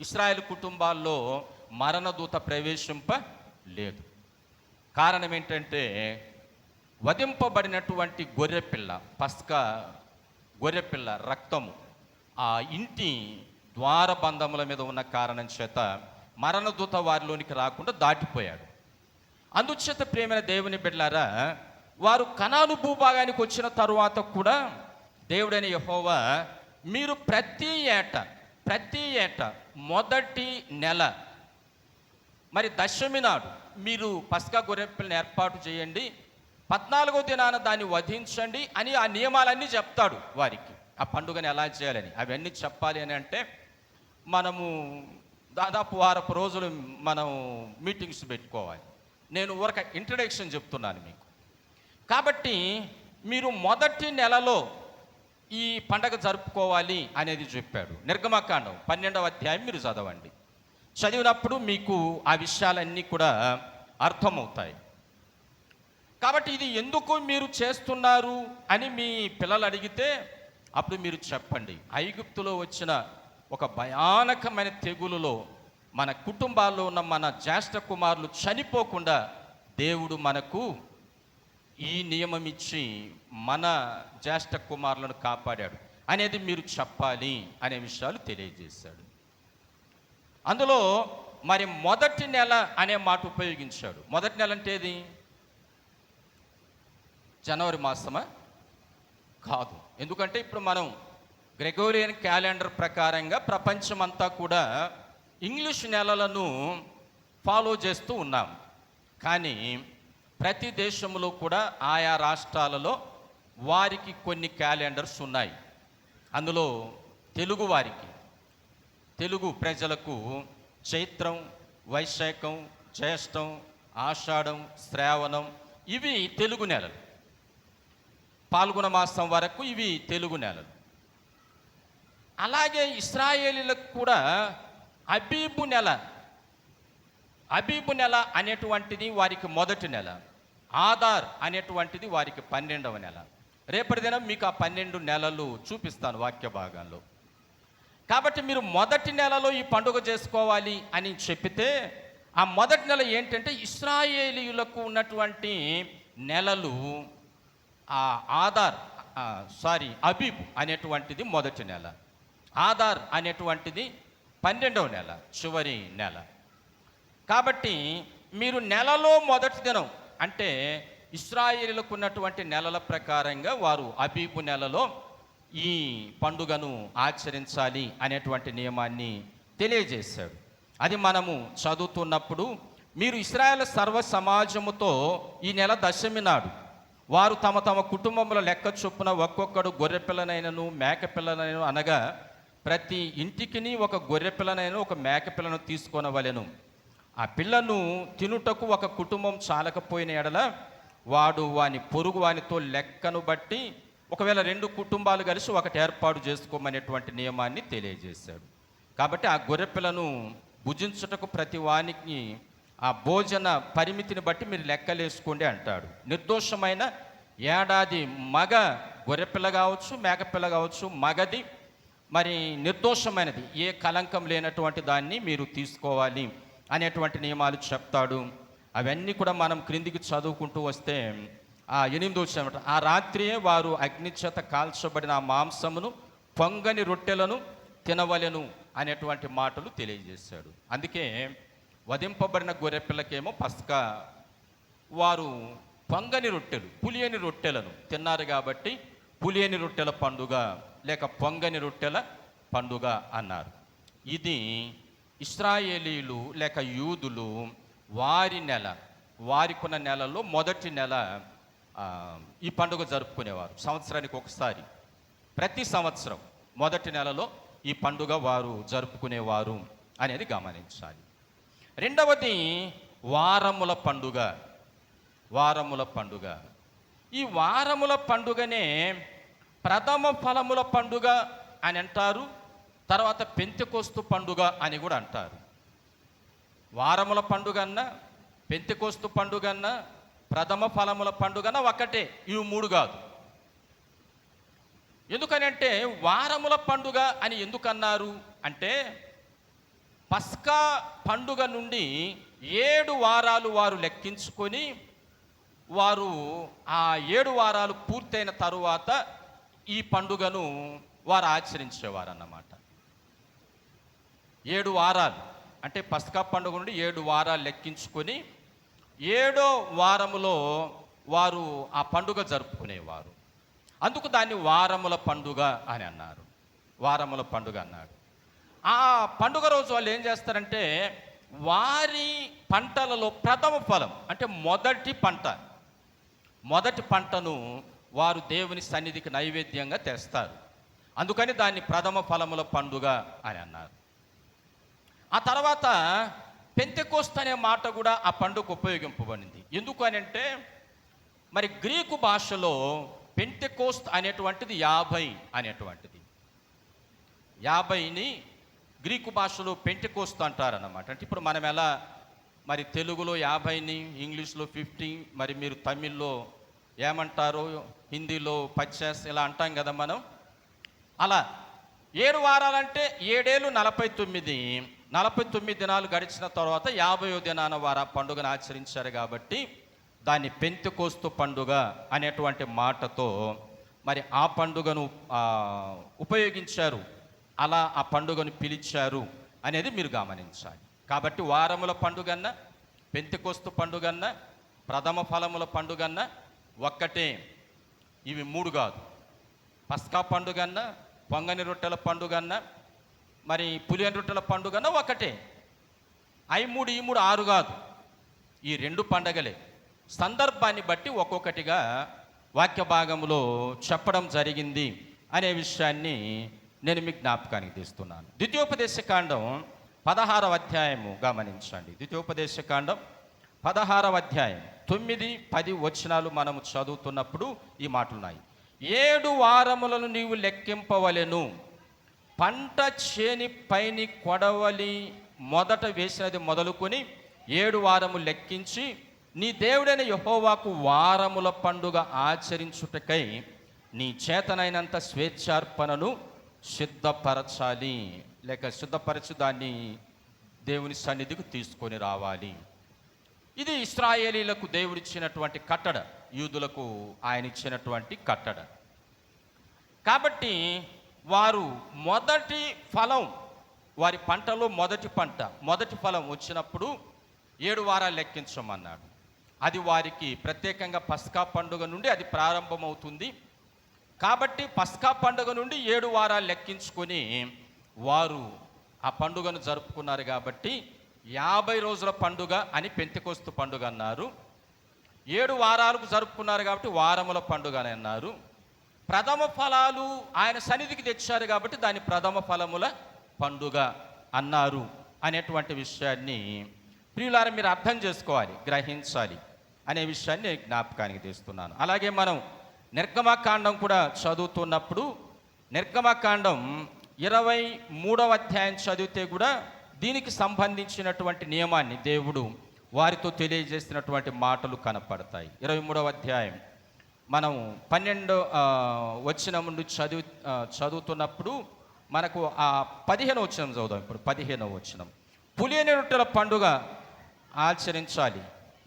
ఇశ్రాయేలు కుటుంబాల్లో మరణదూత ప్రవేశింపలేదు. కారణం ఏంటంటే, వధింపబడినటువంటి గొర్రెపిల్ల, పస్కా గొర్రెపిల్ల రక్తము ఆ ఇంటి ద్వారబంధముల మీద ఉన్న కారణం చేత మరణదూత వారిలోనికి రాకుండా దాటిపోయాడు. అందుచేత ప్రియమైన దేవుని బిడ్డలారా, వారు కనాను భూభాగానికి వచ్చిన తరువాత కూడా దేవుడైన యెహోవా మీరు ప్రతి ఏట మొదటి నెల మరి దశమి నాడు మీరు పస్కా గొర్రెపిల్లని ఏర్పాటు చేయండి, 14వ దినాన దాన్ని వధించండి అని ఆ నియమాలన్నీ చెప్తాడు వారికి. ఆ పండుగని ఎలా చేయాలని అవన్నీ చెప్పాలి అని అంటే మనము దాదాపు వారపు రోజులు మనం మీటింగ్స్ పెట్టుకోవాలి. నేను ఊరక ఇంట్రడక్షన్ చెప్తున్నాను మీకు. కాబట్టి మీరు మొదటి నెలలో ఈ పండగ జరుపుకోవాలి అనేది చెప్పాడు. నిర్గమకాండం 12వ అధ్యాయం మీరు చదవండి. చదివినప్పుడు మీకు ఆ విషయాలన్నీ కూడా అర్థమవుతాయి. కాబట్టి ఇది ఎందుకు మీరు చేస్తున్నారు అని మీ పిల్లలు అడిగితే అప్పుడు మీరు చెప్పండి, ఐగుప్తులో వచ్చిన ఒక భయానకమైన తెగులులో మన కుటుంబాల్లో ఉన్న మన జ్యేష్ఠ కుమారులు చనిపోకుండా దేవుడు మనకు ఈ నియమం ఇచ్చి మన జ్యేష్ఠ కుమారులను కాపాడాడు అనేది మీరు చెప్పాలి అనే విషయాలు తెలియజేశాడు. అందులో మరి మొదటి నెల అనే మాట ఉపయోగించాడు. మొదటి నెల అంటే ఏది? జనవరి మాసమా? కాదు. ఎందుకంటే ఇప్పుడు మనం గ్రెగోరియన్ క్యాలెండర్ ప్రకారంగా ప్రపంచమంతా కూడా ఇంగ్లీష్ నెలలను ఫాలో చేస్తూ ఉన్నాం. కానీ ప్రతి దేశంలో కూడా ఆయా రాష్ట్రాలలో వారికి కొన్ని క్యాలెండర్స్ ఉన్నాయి. అందులో తెలుగు ప్రజలకు చైత్రం, వైశాఖం, జ్యేష్టం, ఆషాఢం, శ్రావణం ఇవి తెలుగు నెలలు. పాల్గొన మాసం వరకు ఇవి తెలుగు నెలలు. అలాగే ఇశ్రాయేలీలకు కూడా అబీబు నెల అనేటువంటిది వారికి మొదటి నెల, ఆదార్ అనేటువంటిది వారికి 12వ నెల. రేపటి దినం మీకు ఆ 12 నెలలు చూపిస్తాను వాక్య భాగంలో. కాబట్టి మీరు మొదటి నెలలో ఈ పండుగ చేసుకోవాలి అని చెప్పితే ఆ మొదటి నెల ఏంటంటే ఇశ్రాయేలీయులకు ఉన్నటువంటి నెలలు అబీబు అనేటువంటిది మొదటి నెల, ఆదార్ అనేటువంటిది 12వ నెల, చివరి నెల. కాబట్టి మీరు నెలలో మొదటి దినం అంటే ఇశ్రాయేలులకు ఉన్నటువంటి నెలల ప్రకారంగా వారు అబీబు నెలలో ఈ పండుగను ఆచరించాలి అనేటువంటి నియమాన్ని తెలియజేశాడు. అది మనము చదువుతున్నప్పుడు మీరు ఇశ్రాయేలు సర్వ సమాజముతో ఈ నెల దశమి నాడు వారు తమ తమ కుటుంబముల లెక్క చొప్పున ఒక్కొక్కడు గొర్రెపిల్లనైనను మేకపిల్లనైనను అనగా ప్రతి ఇంటికిని ఒక గొర్రెపిల్లనైనా ఒక మేకపిల్లను తీసుకొనవలెను. ఆ పిల్లను తినుటకు ఒక కుటుంబం చాలకపోయిన ఎడల వాడు పొరుగు వానితో లెక్కను బట్టి ఒకవేళ 2 కుటుంబాలు కలిసి ఒకటి ఏర్పాటు చేసుకోమనేటువంటి నియమాన్ని తెలియజేశాడు. కాబట్టి ఆ గొర్రెపిల్లను భుజించుటకు ప్రతి వానికి ఆ భోజన పరిమితిని బట్టి మీరు లెక్కలేసుకోండి అంటాడు. నిర్దోషమైన ఏడాది మగ గొర్రెపిల్ల కావచ్చు, మేకపిల్ల కావచ్చు, మగది మరి నిర్దోషమైనది ఏ కలంకం లేనటువంటి దాన్ని మీరు తీసుకోవాలి అనేటువంటి నియమాలు చెప్తాడు. అవన్నీ కూడా మనం క్రిందికి చదువుకుంటూ వస్తే ఆ 8వ వచనం, ఆ రాత్రియే వారు అగ్నిచేత కాల్చబడిన ఆ మాంసమును పొంగని రొట్టెలను తినవలెను అనేటువంటి మాటలు తెలియజేశాడు. అందుకే వధింపబడిన గొర్రెపిల్లకేమో పస్కా వారు పొంగని రొట్టెలు, పులియని రొట్టెలను తిన్నారు కాబట్టి పులియని రొట్టెల పండుగ లేక పొంగని రొట్టెల పండుగ అన్నారు. ఇది ఇశ్రాయేలీలు లేక యూదులు వారికున్న నెలలో మొదటి నెల ఈ పండుగ జరుపుకునేవారు. సంవత్సరానికి ఒకసారి, ప్రతి సంవత్సరం మొదటి నెలలో ఈ పండుగ వారు జరుపుకునేవారు అనేది గమనించాలి. రెండవది వారముల పండుగ. ఈ వారముల పండుగనే ప్రథమ ఫలముల పండుగ అని అంటారు, తర్వాత పెంతెకోస్తు పండుగ అని కూడా అంటారు. వారముల పండుగ అన్న, పెంతెకోస్తు పండుగ అన్న, ప్రథమ ఫలముల పండుగ అన్న ఒకటే, ఇవి 3 కాదు. ఎందుకనంటే వారముల పండుగ అని ఎందుకన్నారు అంటే పస్కా పండుగ నుండి 7 వారాలు వారు లెక్కించుకొని వారు ఆ 7 వారాలు పూర్తయిన తరువాత ఈ పండుగను వారు ఆచరించేవారు అన్నమాట. 7 వారాలు అంటే పస్కా పండుగ నుండి 7 వారాలు లెక్కించుకొని 7వ వారములో వారు ఆ పండుగ జరుపుకునేవారు. అందుకు దాన్ని వారముల పండుగ అని అన్నారు. వారముల పండుగ అన్నాడు. ఆ పండుగ రోజు వాళ్ళు ఏం చేస్తారంటే వారి పంటలలో ప్రథమ ఫలం అంటే మొదటి పంటను వారు దేవుని సన్నిధికి నైవేద్యంగా తెస్తారు. అందుకని దాన్ని ప్రథమ ఫలముల పండుగ అని అన్నారు. ఆ తర్వాత పెంతెకోస్తు అనే మాట కూడా ఆ పండుగ ఉపయోగింపబడింది. ఎందుకు అని అంటే మరి గ్రీకు భాషలో పెంతెకోస్తు అనేటువంటిది 50 అనేటువంటిది. 50ని గ్రీకు భాషలో పెంటెకోస్తు అంటారన్నమాట. అంటే ఇప్పుడు మనం ఎలా మరి తెలుగులో 50ని, ఇంగ్లీష్లో 50, మరి మీరు తమిళ్లో ఏమంటారో, హిందీలో 50 ఇలా అంటాం కదా మనం. అలా 7 వారాలంటే 7 ఏళ్ళు 49 దినాలు గడిచిన తర్వాత 50వ దినాన వారు ఆ పండుగను ఆచరించారు. కాబట్టి దాన్ని పెంతెకోస్తు పండుగ అనేటువంటి మాటతో మరి ఆ పండుగను ఉపయోగించారు. అలా ఆ పండుగను పిలిచారు అనేది మీరు గమనించాలి. కాబట్టి వారముల పండుగన్న, పెంతెకోస్తు పండుగన్న, ప్రథమ ఫలముల పండుగన్న ఒక్కటే. ఇవి 3 కాదు. పస్కా పండుగన్న, పొంగని రొట్టెల పండుగన్న, మరి పులియని రొట్టెల పండుగన్న ఒకటే. ఈ 3 6 కాదు. ఈ 2 పండగలే. సందర్భాన్ని బట్టి ఒక్కొక్కటిగా వాక్య భాగంలో చెప్పడం జరిగింది అనే విషయాన్ని నేను మీకు జ్ఞాపకానికి తీస్తున్నాను. ద్వితీయోపదేశకాండం 16వ అధ్యాయము గమనించండి. ద్వితీయోపదేశకాండం 16వ అధ్యాయం 9, 10 వచనాలు మనము చదువుతున్నప్పుడు ఈ మాటలున్నాయి. 7 వారములను నీవు లెక్కింపవలెను. పంట చేని పైని కొడవలి మొదట వేసినది మొదలుకొని 7 వారములు లెక్కించి నీ దేవుడైన యెహోవాకు వారముల పండుగ ఆచరించుటకై నీ చేతనైనంత స్వేచ్ఛార్పణను సిద్ధపరచాలి. లేక సిద్ధపరచి దాన్ని దేవుని సన్నిధికి తీసుకొని రావాలి. ఇది ఇశ్రాయేలీలకు దేవుడిచ్చినటువంటి కట్టడ, యూదులకు ఆయన ఇచ్చినటువంటి కట్టడ. కాబట్టి వారు మొదటి ఫలం, వారి పంటలో మొదటి ఫలం వచ్చినప్పుడు 7 వారాలు లెక్కించమన్నాడు. అది వారికి ప్రత్యేకంగా పస్కా పండుగ నుండి అది ప్రారంభమవుతుంది. కాబట్టి పస్కా పండుగ నుండి 7 వారాలు లెక్కించుకొని వారు ఆ పండుగను జరుపుకున్నారు. కాబట్టి 50 రోజుల పండుగ అని పెంతెకోస్తు పండుగ అన్నారు. 7 వారాలకు జరుపుకున్నారు కాబట్టి వారముల పండుగ అని అన్నారు. ప్రథమ ఫలాలు ఆయన సన్నిధికి తెచ్చారు కాబట్టి దాన్ని ప్రథమ ఫలముల పండుగ అన్నారు అనేటువంటి విషయాన్ని ప్రియులారా మీరు అర్థం చేసుకోవాలి, గ్రహించాలి అనే విషయాన్ని నేను జ్ఞాపకానికి తెస్తున్నాను. అలాగే మనం నిర్గమకాండం కూడా చదువుతున్నప్పుడు నిర్గమకాండం 23వ అధ్యాయం చదివితే కూడా దీనికి సంబంధించినటువంటి నియమాన్ని దేవుడు వారితో తెలియజేసినటువంటి మాటలు కనపడతాయి. 23వ అధ్యాయం మనం 12వ వచనం నుండి చదువుతున్నప్పుడు మనకు ఆ 15వ వచనం చదువుదాం. ఇప్పుడు 15వ వచనం, పులియని రొట్టెల పండుగ ఆచరించాలి.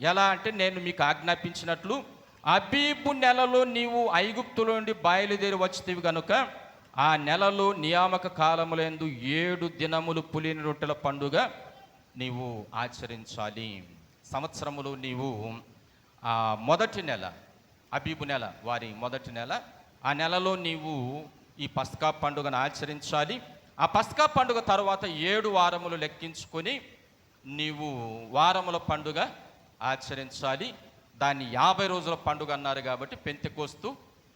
ఎలా అంటే నేను మీకు ఆజ్ఞాపించినట్లు అబీబు నెలలో నీవు ఐగుప్తులో నుండి బయలుదేరి వచ్చితివి కనుక ఆ నెలలో నియామక కాలములందు 7 దినములు పులియని రొట్టెల పండుగ నీవు ఆచరించాలి. సంవత్సరములు నీవు ఆ మొదటి నెల, అబీబు నెల, వారి మొదటి నెల, ఆ నెలలో నీవు ఈ పస్కా పండుగను ఆచరించాలి. ఆ పస్కా పండుగ తర్వాత 7 వారములు లెక్కించుకొని నీవు వారముల పండుగ ఆచరించాలి. దాన్ని 50 రోజుల పండుగ అన్నారు కాబట్టి పెంతెకోస్తు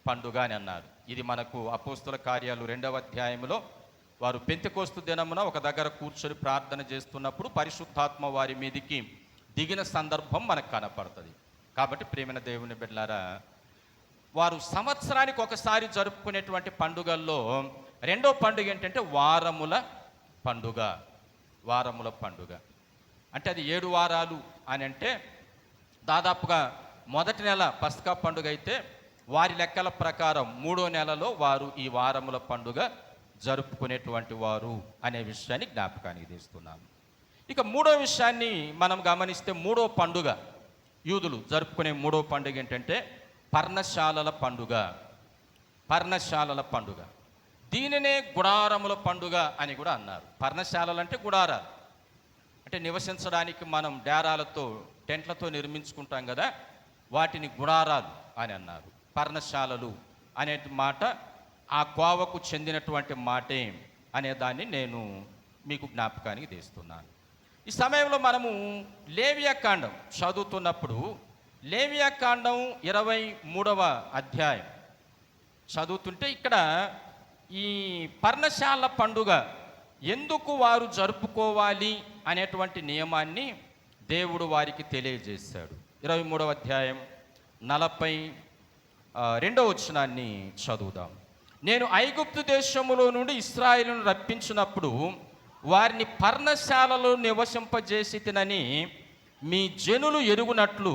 పండుగ అని అన్నారు. ఇది మనకు అపోస్తుల కార్యాలు 2వ అధ్యాయంలో వారు పెంతెకోస్తు దినమున ఒక దగ్గర కూర్చొని ప్రార్థన చేస్తున్నప్పుడు పరిశుద్ధాత్మ వారి మీదికి దిగిన సందర్భం మనకు కనపడుతుంది. కాబట్టి ప్రియమైన దేవుని బిడ్డలారా, వారు సంవత్సరానికి ఒకసారి జరుపుకునేటువంటి పండుగల్లో రెండో పండుగ ఏంటంటే వారముల పండుగ. వారముల పండుగ అంటే అది 7 వారాలు అని అంటే దాదాపుగా మొదటి నెల పస్కా పండుగ అయితే వారి లెక్కల ప్రకారం 3వ నెలలో వారు ఈ వారముల పండుగ జరుపుకునేటువంటి వారు అనే విషయాన్ని జ్ఞాపకానికి తీస్తున్నాను. ఇక 3వ విషయాన్ని మనం గమనిస్తే 3వ పండుగ, యూదులు జరుపుకునే 3వ పండుగ ఏంటంటే పర్ణశాలల పండుగ. పర్ణశాలల పండుగ. దీనినే గుడారముల పండుగ అని కూడా అన్నారు. పర్ణశాలలు అంటే గుడారాలు, అంటే నివసించడానికి మనం డేరాలతో టెంట్లతో నిర్మించుకుంటాం కదా, వాటిని గుడారాలు అని అన్నారు. పర్ణశాలలు అనే మాట ఆ కోవకు చెందినటువంటి మాటే అనే దాన్ని నేను మీకు జ్ఞాపకానికి తెస్తున్నాను. ఈ సమయంలో మనము లేవియాకాండం చదువుతున్నప్పుడు లేవియాకాండం 23వ అధ్యాయం చదువుతుంటే ఇక్కడ ఈ పర్ణశాల పండుగ ఎందుకు వారు జరుపుకోవాలి అనేటువంటి నియమాన్ని దేవుడు వారికి తెలియజేశాడు. 23వ అధ్యాయం 42వ వచనాన్ని చదువుదాం. నేను ఐగుప్తు దేశములో నుండి ఇశ్రాయేలును రప్పించినప్పుడు వారిని పర్ణశాలలో నివసింపజేసి తినని మీ జనులు ఎరుగునట్లు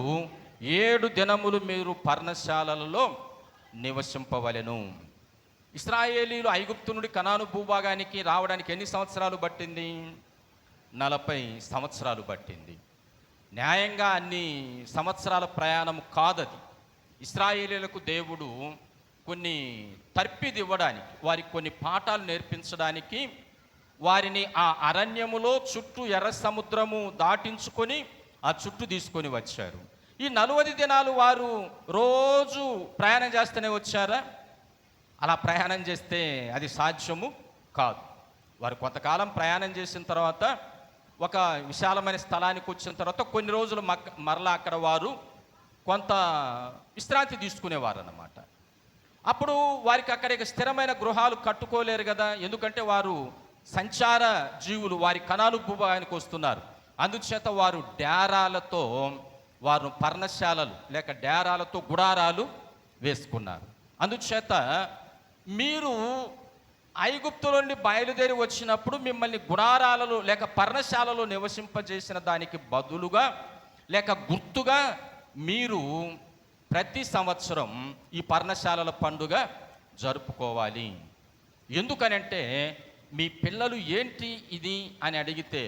7 దినములు మీరు పర్ణశాలలలో నివసింపవలెను. ఇశ్రాయేలీలు ఐగుప్తు నుండి కనాను భూభాగానికి రావడానికి ఎన్ని సంవత్సరాలు పట్టింది? 40 సంవత్సరాలు పట్టింది. న్యాయంగా అన్ని సంవత్సరాల ప్రయాణం కాదది. ఇశ్రాయేలీలకు దేవుడు కొన్ని తర్పిది ఇవ్వడానికి, వారికి కొన్ని పాఠాలు నేర్పించడానికి వారిని ఆ అరణ్యములో చుట్టూ ఎర్ర సముద్రము దాటించుకొని ఆ చుట్టూ తీసుకొని వచ్చారు. ఈ 40 దినాలు వారు రోజు ప్రయాణం చేస్తూనే వచ్చారా? అలా ప్రయాణం చేస్తే అది సాధ్యము కాదు. వారు కొంతకాలం ప్రయాణం చేసిన తర్వాత ఒక విశాలమైన స్థలానికి వచ్చిన తర్వాత కొన్ని రోజులు మరలా అక్కడ వారు కొంత విశ్రాంతి తీసుకునేవారు అన్నమాట. అప్పుడు వారికి అక్కడ స్థిరమైన గృహాలు కట్టుకోలేరు కదా, ఎందుకంటే వారు సంచార జీవులు, వారి కనాలు భూభాగానికి వస్తున్నారు. అందుచేత వారు డేరాలతో, వారు పర్ణశాలలు లేక డేరాలతో గుడారాలు వేసుకున్నారు. అందుచేత మీరు ఐగుప్తు నుండి బయలుదేరి వచ్చినప్పుడు మిమ్మల్ని గుడారాలలో లేక పర్ణశాలలో నివసింపజేసిన దానికి బదులుగా లేక గుర్తుగా మీరు ప్రతి సంవత్సరం ఈ పర్ణశాలల పండుగ జరుపుకోవాలి. ఎందుకనంటే మీ పిల్లలు ఏంటి ఇది అని అడిగితే,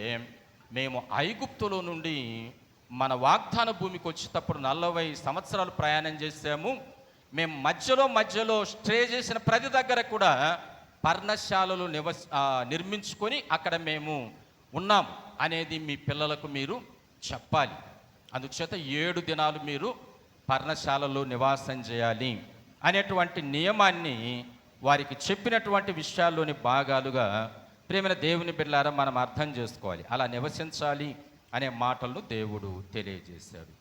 మేము ఐగుప్తులో నుండి మన వాగ్దాన భూమికి వచ్చేటప్పుడు 40 సంవత్సరాలు ప్రయాణం చేసాము. మేము మధ్యలో స్టే చేసిన ప్రతి దగ్గర కూడా పర్ణశాలలు నిర్మించుకొని అక్కడ మేము ఉన్నాం అనేది మీ పిల్లలకు మీరు చెప్పాలి. అందుచేత 7 దినాలు మీరు పర్ణశాలలో నివాసం చేయాలి అనేటువంటి నియమాన్ని వారికి చెప్పినటువంటి విషయాల్లోని భాగాలుగా ప్రేమైన దేవుని బిడ్డలారా మనం అర్థం చేసుకోవాలి. అలా నివసించాలి అనే మాటలను దేవుడు తెలియజేశాడు.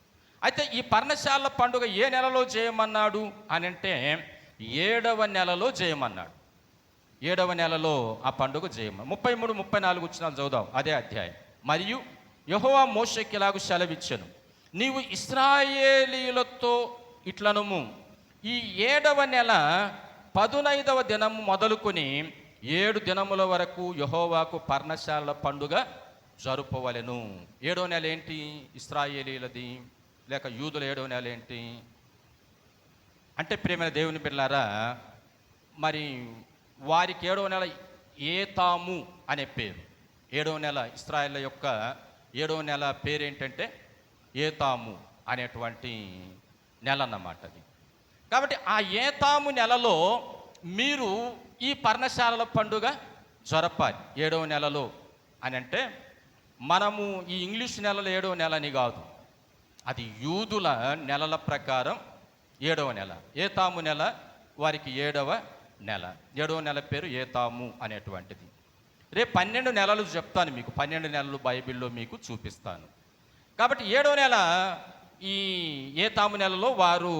అయితే ఈ పర్ణశాల పండుగ ఏ నెలలో చేయమన్నాడు అని అంటే 7వ నెలలో చేయమన్నాడు. 7వ నెలలో ఆ పండుగ చేయమన్నాడు. 33, 34 వచనాలు చదువుదాం అదే అధ్యాయం. మరియు యెహోవా మోషేకి ఇలాగు సెలవిచ్చెను, నీవు ఇశ్రాయేలీయులతో ఇట్లనుము, ఈ 7వ నెల 15వ దినము మొదలుకొని 7 దినముల వరకు యెహోవాకు పర్ణశాల పండుగ జరుపవలెను. 7వ నెల ఏంటి? ఇశ్రాయేలీయులది లేక యూదుల 7వ నెల ఏంటి అంటే ప్రేమైన దేవుని బిడ్డలారా, మరి వారికి 7వ నెల ఏతాము అనే పేరు. 7వ నెల ఇశ్రాయేళ్ల యొక్క 7వ నెల పేరు ఏంటంటే ఏతాము అనేటువంటి నెల అన్నమాట అది. కాబట్టి ఆ ఏతాము నెలలో మీరు ఈ పర్ణశాలల పండుగ జరపాలి. 7వ నెలలో అని అంటే మనము ఈ ఇంగ్లీష్ నెలలో 7వ నెల అని కాదు, అది యూదుల నెలల ప్రకారం 7వ నెల. ఏతాము నెల వారికి 7వ నెల. 7వ నెల పేరు ఏతాము అనేటువంటిది. రేపు 12 నెలలు చెప్తాను మీకు, 12 నెలలు బైబిల్లో మీకు చూపిస్తాను. కాబట్టి 7వ నెల ఈ ఏతాము నెలలో వారు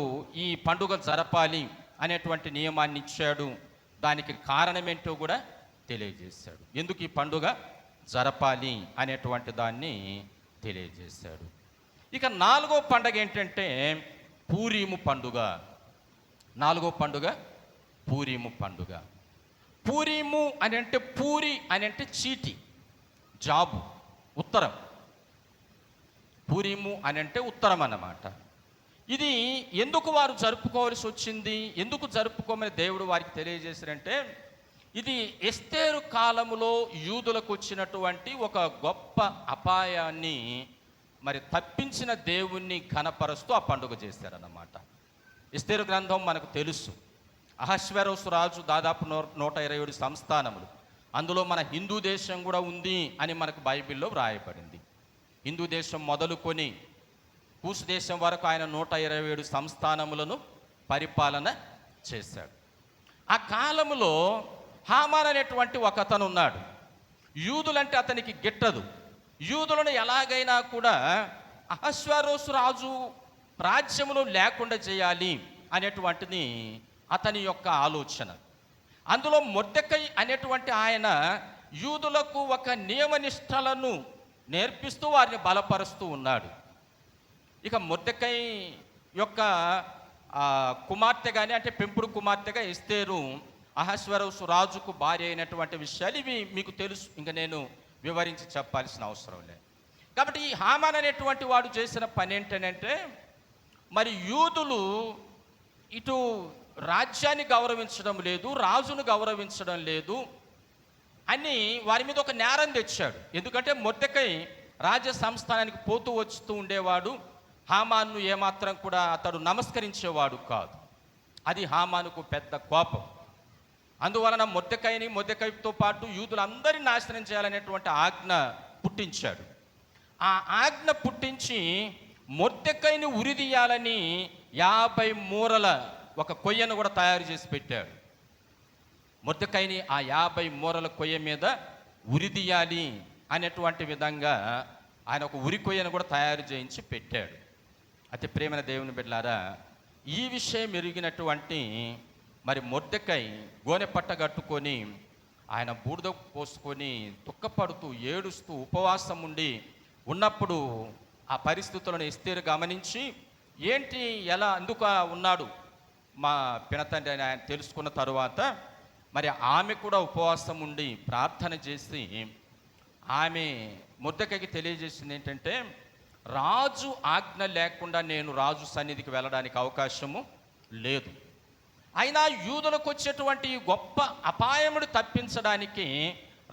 ఈ పండుగ జరపాలి అనేటువంటి నియమాన్ని ఇచ్చాడు. దానికి కారణమేంటో కూడా తెలియజేశాడు. ఎందుకు ఈ పండుగ జరపాలి అనేటువంటి దాన్ని తెలియజేశాడు. ఇక 4వ పండుగ ఏంటంటే పూరీము పండుగ. 4వ పండుగ పూరీము పండుగ. పూరీము అని అంటే, పూరి అని అంటే చీటి, జాబు, ఉత్తరం. పూరీము అని అంటే ఉత్తరం అన్నమాట. ఇది ఎందుకు వారు జరుపుకోవాల్సి వచ్చింది, ఎందుకు జరుపుకోమని దేవుడు వారికి తెలియజేశారంటే, ఇది ఎస్తేరు కాలములో యూదులకు వచ్చినటువంటి ఒక గొప్ప అపాయాన్ని మరి తప్పించిన దేవుణ్ణి ఘనపరుస్తూ ఆ పండుగ చేశారన్నమాట. ఎస్తేరు గ్రంథం మనకు తెలుసు. అహశ్వేరోసు రాజు దాదాపు 127 సంస్థానములు, అందులో మన హిందూ దేశం కూడా ఉంది అని మనకు బైబిల్లో వ్రాయబడింది. హిందూ దేశం మొదలుకొని కూసు దేశం వరకు ఆయన 127 సంస్థానములను పరిపాలన చేశాడు. ఆ కాలంలో హామాన్ అనేటువంటి ఒక అతను ఉన్నాడు. యూదులంటే అతనికి గిట్టదు. యూదులను ఎలాగైనా కూడా అహశ్వేరోసు రాజు రాజ్యములో లేకుండా చేయాలి అనేటువంటిది అతని యొక్క ఆలోచన. అందులో మొర్దెకై అనేటువంటి ఆయన యూదులకు ఒక నియమనిష్టలను నేర్పిస్తూ వారిని బలపరుస్తూ ఉన్నాడు. ఇక మొర్దెకై యొక్క కుమార్తె కానీ, అంటే పెంపుడు కుమార్తెగా ఎస్తేరు అహశ్వేరోసు రాజుకు భార్య అయినటువంటి విషయాలు ఇవి మీకు తెలుసు, ఇంకా నేను వివరించి చెప్పాల్సిన అవసరం లేదు. కాబట్టి ఈ హామాన్ అనేటువంటి వాడు చేసిన పని ఏంటంటే, మరి యూదులు ఇటు రాజ్యాన్ని గౌరవించడం లేదు, రాజును గౌరవించడం లేదు అని వారి మీద ఒక నేరం తెచ్చాడు. ఎందుకంటే మొర్దెకై రాజ్య సంస్థానానికి పోతూ వస్తూ ఉండేవాడు. హామాన్ను ఏమాత్రం కూడా అతడు నమస్కరించేవాడు కాదు. అది హామానుకు పెద్ద కోపం. అందువలన మొర్దెకైతో పాటు యూదులందరినీ నాశనం చేయాలనేటువంటి ఆజ్ఞ పుట్టించాడు. ఆ ఆజ్ఞ పుట్టించి మొర్దెకైని ఉరిదీయాలని 50 మూరల ఒక కొయ్యను కూడా తయారు చేసి పెట్టాడు. మొర్దెకైని ఆ 50 మూరల కొయ్య మీద ఉరిదీయాలి అనేటువంటి విధంగా ఆయన ఒక ఉరి కొయ్యను కూడా తయారు చేయించి పెట్టాడు. అయితే ప్రేమైన దేవుని బిడ్డలారా, ఈ విషయం ఎరిగినటువంటి మరి మొర్దెకై గోనె పట్ట కట్టుకొని ఆయన బూడిద పోసుకొని దుఃఖపడుతూ ఏడుస్తూ ఉపవాసం ఉండి ఉన్నప్పుడు ఆ పరిస్థితులను ఎస్తేరు గమనించి, ఏంటి ఎలా అందుకు ఉన్నాడు మా పినతండ్రి అని ఆయన తెలుసుకున్న తరువాత మరి ఆమె కూడా ఉపవాసం ఉండి ప్రార్థన చేసి ఆమె మొర్దెకైకి తెలియజేసింది ఏంటంటే, రాజు ఆజ్ఞ లేకుండా నేను రాజు సన్నిధికి వెళ్ళడానికి అవకాశము లేదు. అయినా యూదులకు వచ్చేటువంటి గొప్ప అపాయమును తప్పించడానికి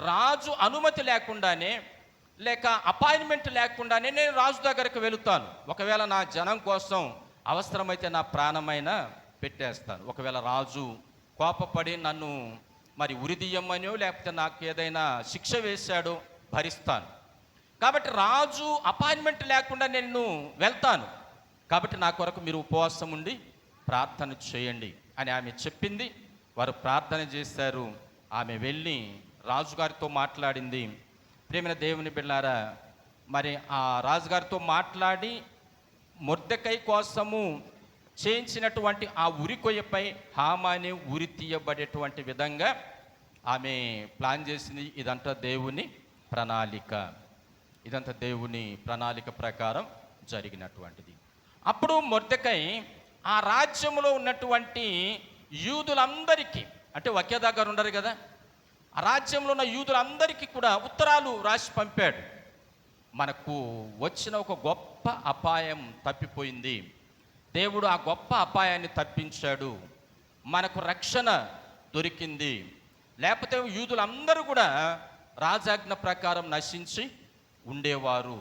రాజు అనుమతి లేకుండానే, లేక అపాయింట్మెంట్ లేకుండానే నేను రాజు దగ్గరికి వెళుతాను. ఒకవేళ నా జనం కోసం అవసరమైతే నా ప్రాణమైనా పెట్టేస్తాను. ఒకవేళ రాజు కోపపడి నన్ను మరి ఉరిదీయమనో లేకపోతే నాకు ఏదైనా శిక్ష వేశాడో భరిస్తాను. కాబట్టి రాజు అపాయింట్మెంట్ లేకుండా నేను వెళ్తాను. కాబట్టి నా కొరకు మీరు ఉపవాసం ఉండి ప్రార్థన చేయండి అని ఆమె చెప్పింది. వారు ప్రార్థన చేశారు. ఆమె వెళ్ళి రాజుగారితో మాట్లాడింది. ప్రేమైన దేవుని బిడ్డలారా, మరి ఆ రాజుగారితో మాట్లాడి మొర్దెకై కోసము చేయించినటువంటి ఆ ఉరి కొయ్యపై హామాని ఉరి తీయబడేటువంటి విధంగా ఆమె ప్లాన్ చేసింది. ఇదంతా దేవుని ప్రణాళిక, ఇదంతా దేవుని ప్రణాళిక ప్రకారం జరిగినటువంటిది. అప్పుడు మొర్దెకై ఆ రాజ్యంలో ఉన్నటువంటి యూదులందరికీ, అంటే ఒకే దగ్గర ఉండరు కదా, ఆ రాజ్యంలో ఉన్న యూదులందరికీ కూడా ఉత్తరాలు రాసి పంపాడు. మనకు వచ్చిన ఒక గొప్ప అపాయం తప్పిపోయింది, దేవుడు ఆ గొప్ప అపాయాన్ని తప్పించాడు, మనకు రక్షణ దొరికింది. లేకపోతే యూదులందరూ కూడా రాజాజ్ఞ ప్రకారం నశించి ఉండేవారు.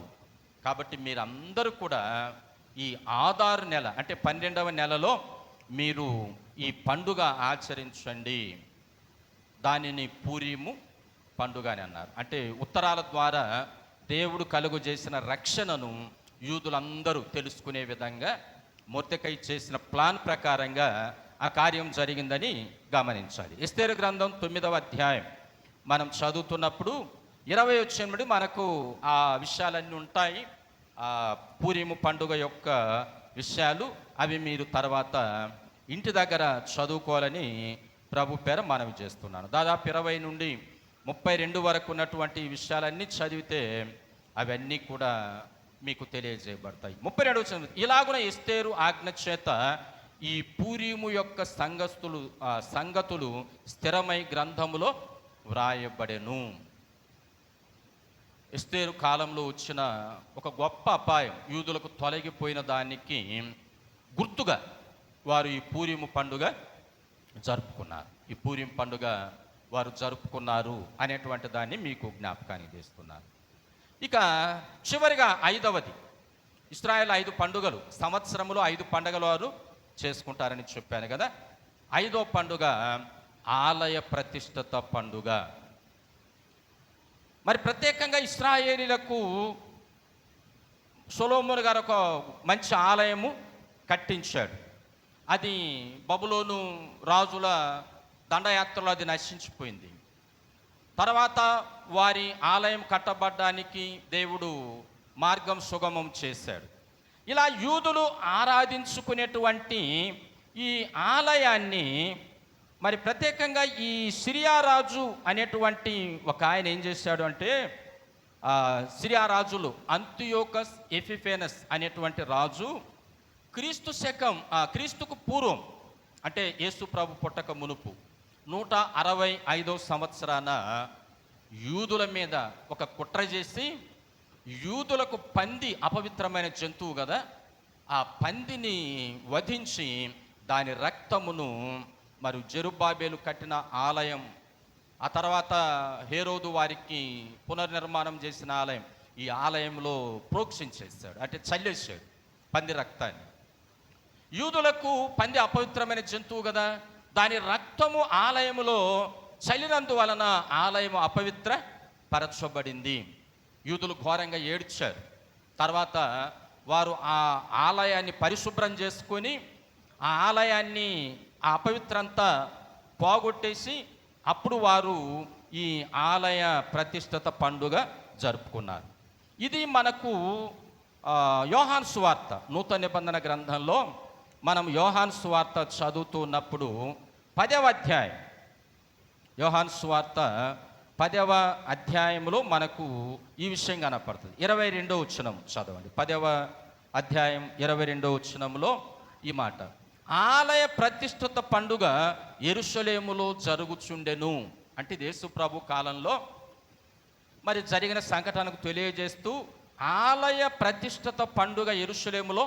కాబట్టి మీరందరూ కూడా ఈ ఆదారు నెల, అంటే 12వ నెలలో మీరు ఈ పండుగ ఆచరించండి. దానిని పూరీము పండుగ అని అన్నారు. అంటే ఉత్తరాల ద్వారా దేవుడు కలుగు చేసిన రక్షణను యూదులందరూ తెలుసుకునే విధంగా మొర్దెకై చేసిన ప్లాన్ ప్రకారంగా ఆ కార్యం జరిగిందని గమనించాలి. ఎస్తేరు గ్రంథం 9వ అధ్యాయం మనం చదువుతున్నప్పుడు 20 వచ్చినప్పుడు మనకు ఆ విషయాలన్నీ ఉంటాయి. ఆ పూరీము పండుగ యొక్క విషయాలు అవి మీరు తర్వాత ఇంటి దగ్గర చదువుకోవాలని ప్రభు పేర మనవి చేస్తున్నాను. దాదాపు 20 నుండి 32 వరకు ఉన్నటువంటి విషయాలన్నీ చదివితే అవన్నీ కూడా మీకు తెలియజేయబడతాయి. 32 వచ్చిన ఇలాగున ఎస్తేరు ఆజ్ఞ చేత ఈ పూరీము యొక్క సంగతులు స్థిరమై గ్రంథములో వ్రాయబడెను. ఎస్తేరు కాలంలో వచ్చిన ఒక గొప్ప అపాయం, యూదులకు తొలగిపోయిన దానికి గుర్తుగా వారు ఈ పూరీము పండుగ జరుపుకున్నారు. ఈ పూరీము పండుగ వారు జరుపుకున్నారు అనేటువంటి దాన్ని మీకు జ్ఞాపకానికి తెస్తున్నారు. ఇక చివరిగా 5వది, ఇశ్రాయేల్ 5 పండుగలు, సంవత్సరములో 5 పండుగలు వారు చేసుకుంటారని చెప్పాను కదా. ఐదో పండుగ ఆలయ ప్రతిష్ఠత పండుగ. మరి ప్రత్యేకంగా ఇశ్రాయేలీలకు సొలొమోను గారు ఒక మంచి ఆలయము కట్టించాడు. అది బబులోను రాజుల దండయాత్రలో అది నశించిపోయింది. తర్వాత వారి ఆలయం కట్టబడ్డానికి దేవుడు మార్గం సుగమం చేశాడు. ఇలా యూదులు ఆరాధించుకునేటువంటి ఈ ఆలయాన్ని మరి ప్రత్యేకంగా ఈ సిరియా రాజు అనేటువంటి ఒక ఆయన ఏం చేశాడు అంటే, సిరియా రాజులు అంతియోకస్ ఎపిఫెనస్ అనేటువంటి రాజు క్రీస్తుకు పూర్వం అంటే యేసు ప్రభు పుట్టక మునుపు 165వ సంవత్సరాన యూదుల మీద ఒక కుట్ర చేసి, యూదులకు పంది అపవిత్రమైన జంతువు కదా, ఆ పందిని వధించి దాని రక్తమును మరి జెరుబ్బాబెలు కట్టిన ఆలయం, ఆ తర్వాత హేరోదు వారికి పునర్నిర్మాణం చేసిన ఆలయం, ఈ ఆలయంలో ప్రోక్షించేశాడు, అంటే చల్లేశాడు పంది రక్తాన్ని. యూదులకు పంది అపవిత్రమైన జంతువు కదా, దాని రక్తము ఆలయములో చల్లినందువలన ఆలయం అపవిత్ర పరచబడింది. యూదులు ఘోరంగా ఏడ్చారు. తర్వాత వారు ఆ ఆలయాన్ని పరిశుభ్రం చేసుకొని ఆ ఆలయాన్ని ఆ అపవిత్రంతా పోగొట్టేసి అప్పుడు వారు ఈ ఆలయ ప్రతిష్ఠత పండుగ జరుపుకున్నారు. ఇది మనకు యోహాను సువార్త నూతన నిబంధన గ్రంథంలో మనం యోహాను సువార్త చదువుతున్నప్పుడు 10వ అధ్యాయం, యోహాను సువార్త 10వ అధ్యాయంలో మనకు ఈ విషయం కనపడుతుంది. 22వ వచనం చదవండి. 10వ అధ్యాయం 22వ వచనంలో ఈ మాట, ఆలయ ప్రతిష్ఠిత పండుగ యెరూషలేములో జరుగుచుండెను. అంటే యేసు ప్రభు కాలంలో మరి జరిగిన సంఘటనకు తెలియజేస్తూ ఆలయ ప్రతిష్ఠిత పండుగ యెరూషలేములో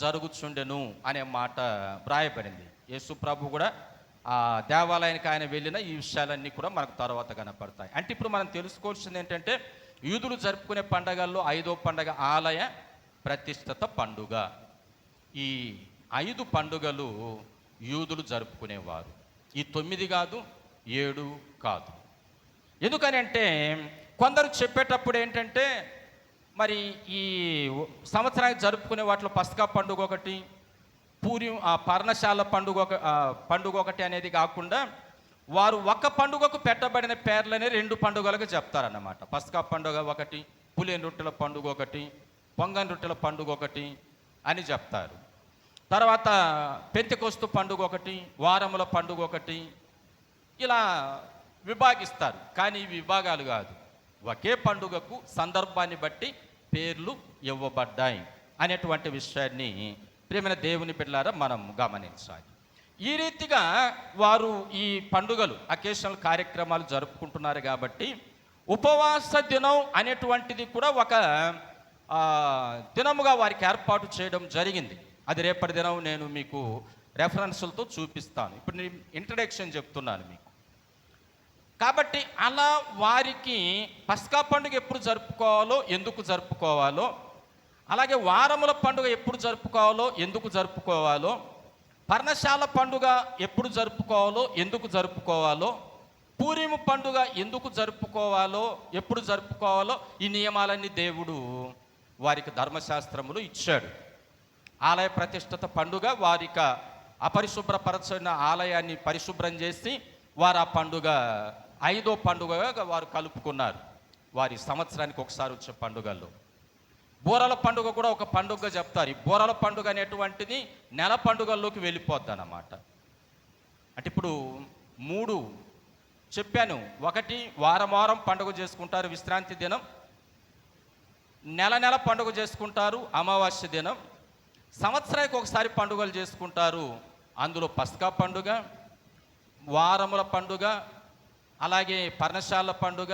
జరుగుచుండెను అనే మాట వ్రాయబడింది. యేసు ప్రభు కూడా ఆ దేవాలయానికి ఆయన వెళ్ళిన ఈ విషయాలన్నీ కూడా మనకు తర్వాత కనపడతాయి. అంటే ఇప్పుడు మనం తెలుసుకోవాల్సింది ఏంటంటే, యూదులు జరుపుకునే పండుగల్లో 5వ పండుగ ఆలయ ప్రతిష్ఠిత పండుగ. ఈ 5 పండుగలు యూదులు జరుపుకునేవారు. ఈ 9 కాదు, 7 కాదు. ఎందుకని అంటే కొందరు చెప్పేటప్పుడు ఏంటంటే, మరి ఈ సంవత్సరానికి జరుపుకునే వాటిలో పస్కా పండుగ ఒకటి, పర్ణశాల పండుగ ఒకటి అనేది కాకుండా వారు ఒక పండుగకు పెట్టబడిన పేర్లనే 2 పండుగలకు చెప్తారన్నమాట. పస్కా పండుగ ఒకటి, పులియని రొట్టెల పండుగ ఒకటి, పొంగని రొట్టెల పండుగ ఒకటి అని చెప్తారు. తర్వాత పెంతెకొస్తు పండుగ ఒకటి, వారముల పండుగ ఒకటి, ఇలా విభాగిస్తారు. కానీ ఇవి విభాగాలు కాదు, ఒకే పండుగకు సందర్భాన్ని బట్టి పేర్లు ఇవ్వబడ్డాయి అనేటువంటి విషయాన్ని ప్రియమైన దేవుని బిడ్డలారా మనం గమనించాలి. ఈ రీతిగా వారు ఈ పండుగలు అకేషనల్ కార్యక్రమాలు జరుపుకుంటున్నారు కాబట్టి ఉపవాస దినం అనేటువంటిది కూడా ఒక దినముగా వారికి ఏర్పాటు చేయడం జరిగింది. అది రేపటి దినం నేను మీకు రెఫరెన్సులతో చూపిస్తాను. ఇప్పుడు నేను ఇంట్రడక్షన్ చెప్తున్నాను మీకు. కాబట్టి అలా వారికి పస్కా పండుగ ఎప్పుడు జరుపుకోవాలో, ఎందుకు జరుపుకోవాలో, అలాగే వారముల పండుగ ఎప్పుడు జరుపుకోవాలో, ఎందుకు జరుపుకోవాలో, పర్ణశాల పండుగ ఎప్పుడు జరుపుకోవాలో, ఎందుకు జరుపుకోవాలో, పూరీము పండుగ ఎందుకు జరుపుకోవాలో, ఎప్పుడు జరుపుకోవాలో, ఈ నియమాలన్నీ దేవుడు వారికి ధర్మశాస్త్రములు ఇచ్చాడు. ఆలయ ప్రతిష్ఠిత పండుగ వారికి అపరిశుభ్రపరచిన ఆలయాన్ని పరిశుభ్రం చేసి వారు ఆ పండుగ 5వ పండుగగా వారు కలుపుకున్నారు. వారి సంవత్సరానికి ఒకసారి వచ్చే పండుగల్లో బోరల పండుగ కూడా ఒక పండుగగా చెప్తారు. ఈ బోరల పండుగ అనేటువంటిది నెల పండుగల్లోకి వెళ్ళిపోద్ది అన్నమాట. అంటే ఇప్పుడు 3 చెప్పాను. ఒకటి వారం పండుగ చేసుకుంటారు, విశ్రాంతి దినం. నెల పండుగ చేసుకుంటారు, అమావాస్య దినం. సంవత్సరానికి ఒకసారి పండుగలు చేసుకుంటారు. అందులో పస్కా పండుగ, వారముల పండుగ, అలాగే పర్ణశాల పండుగ,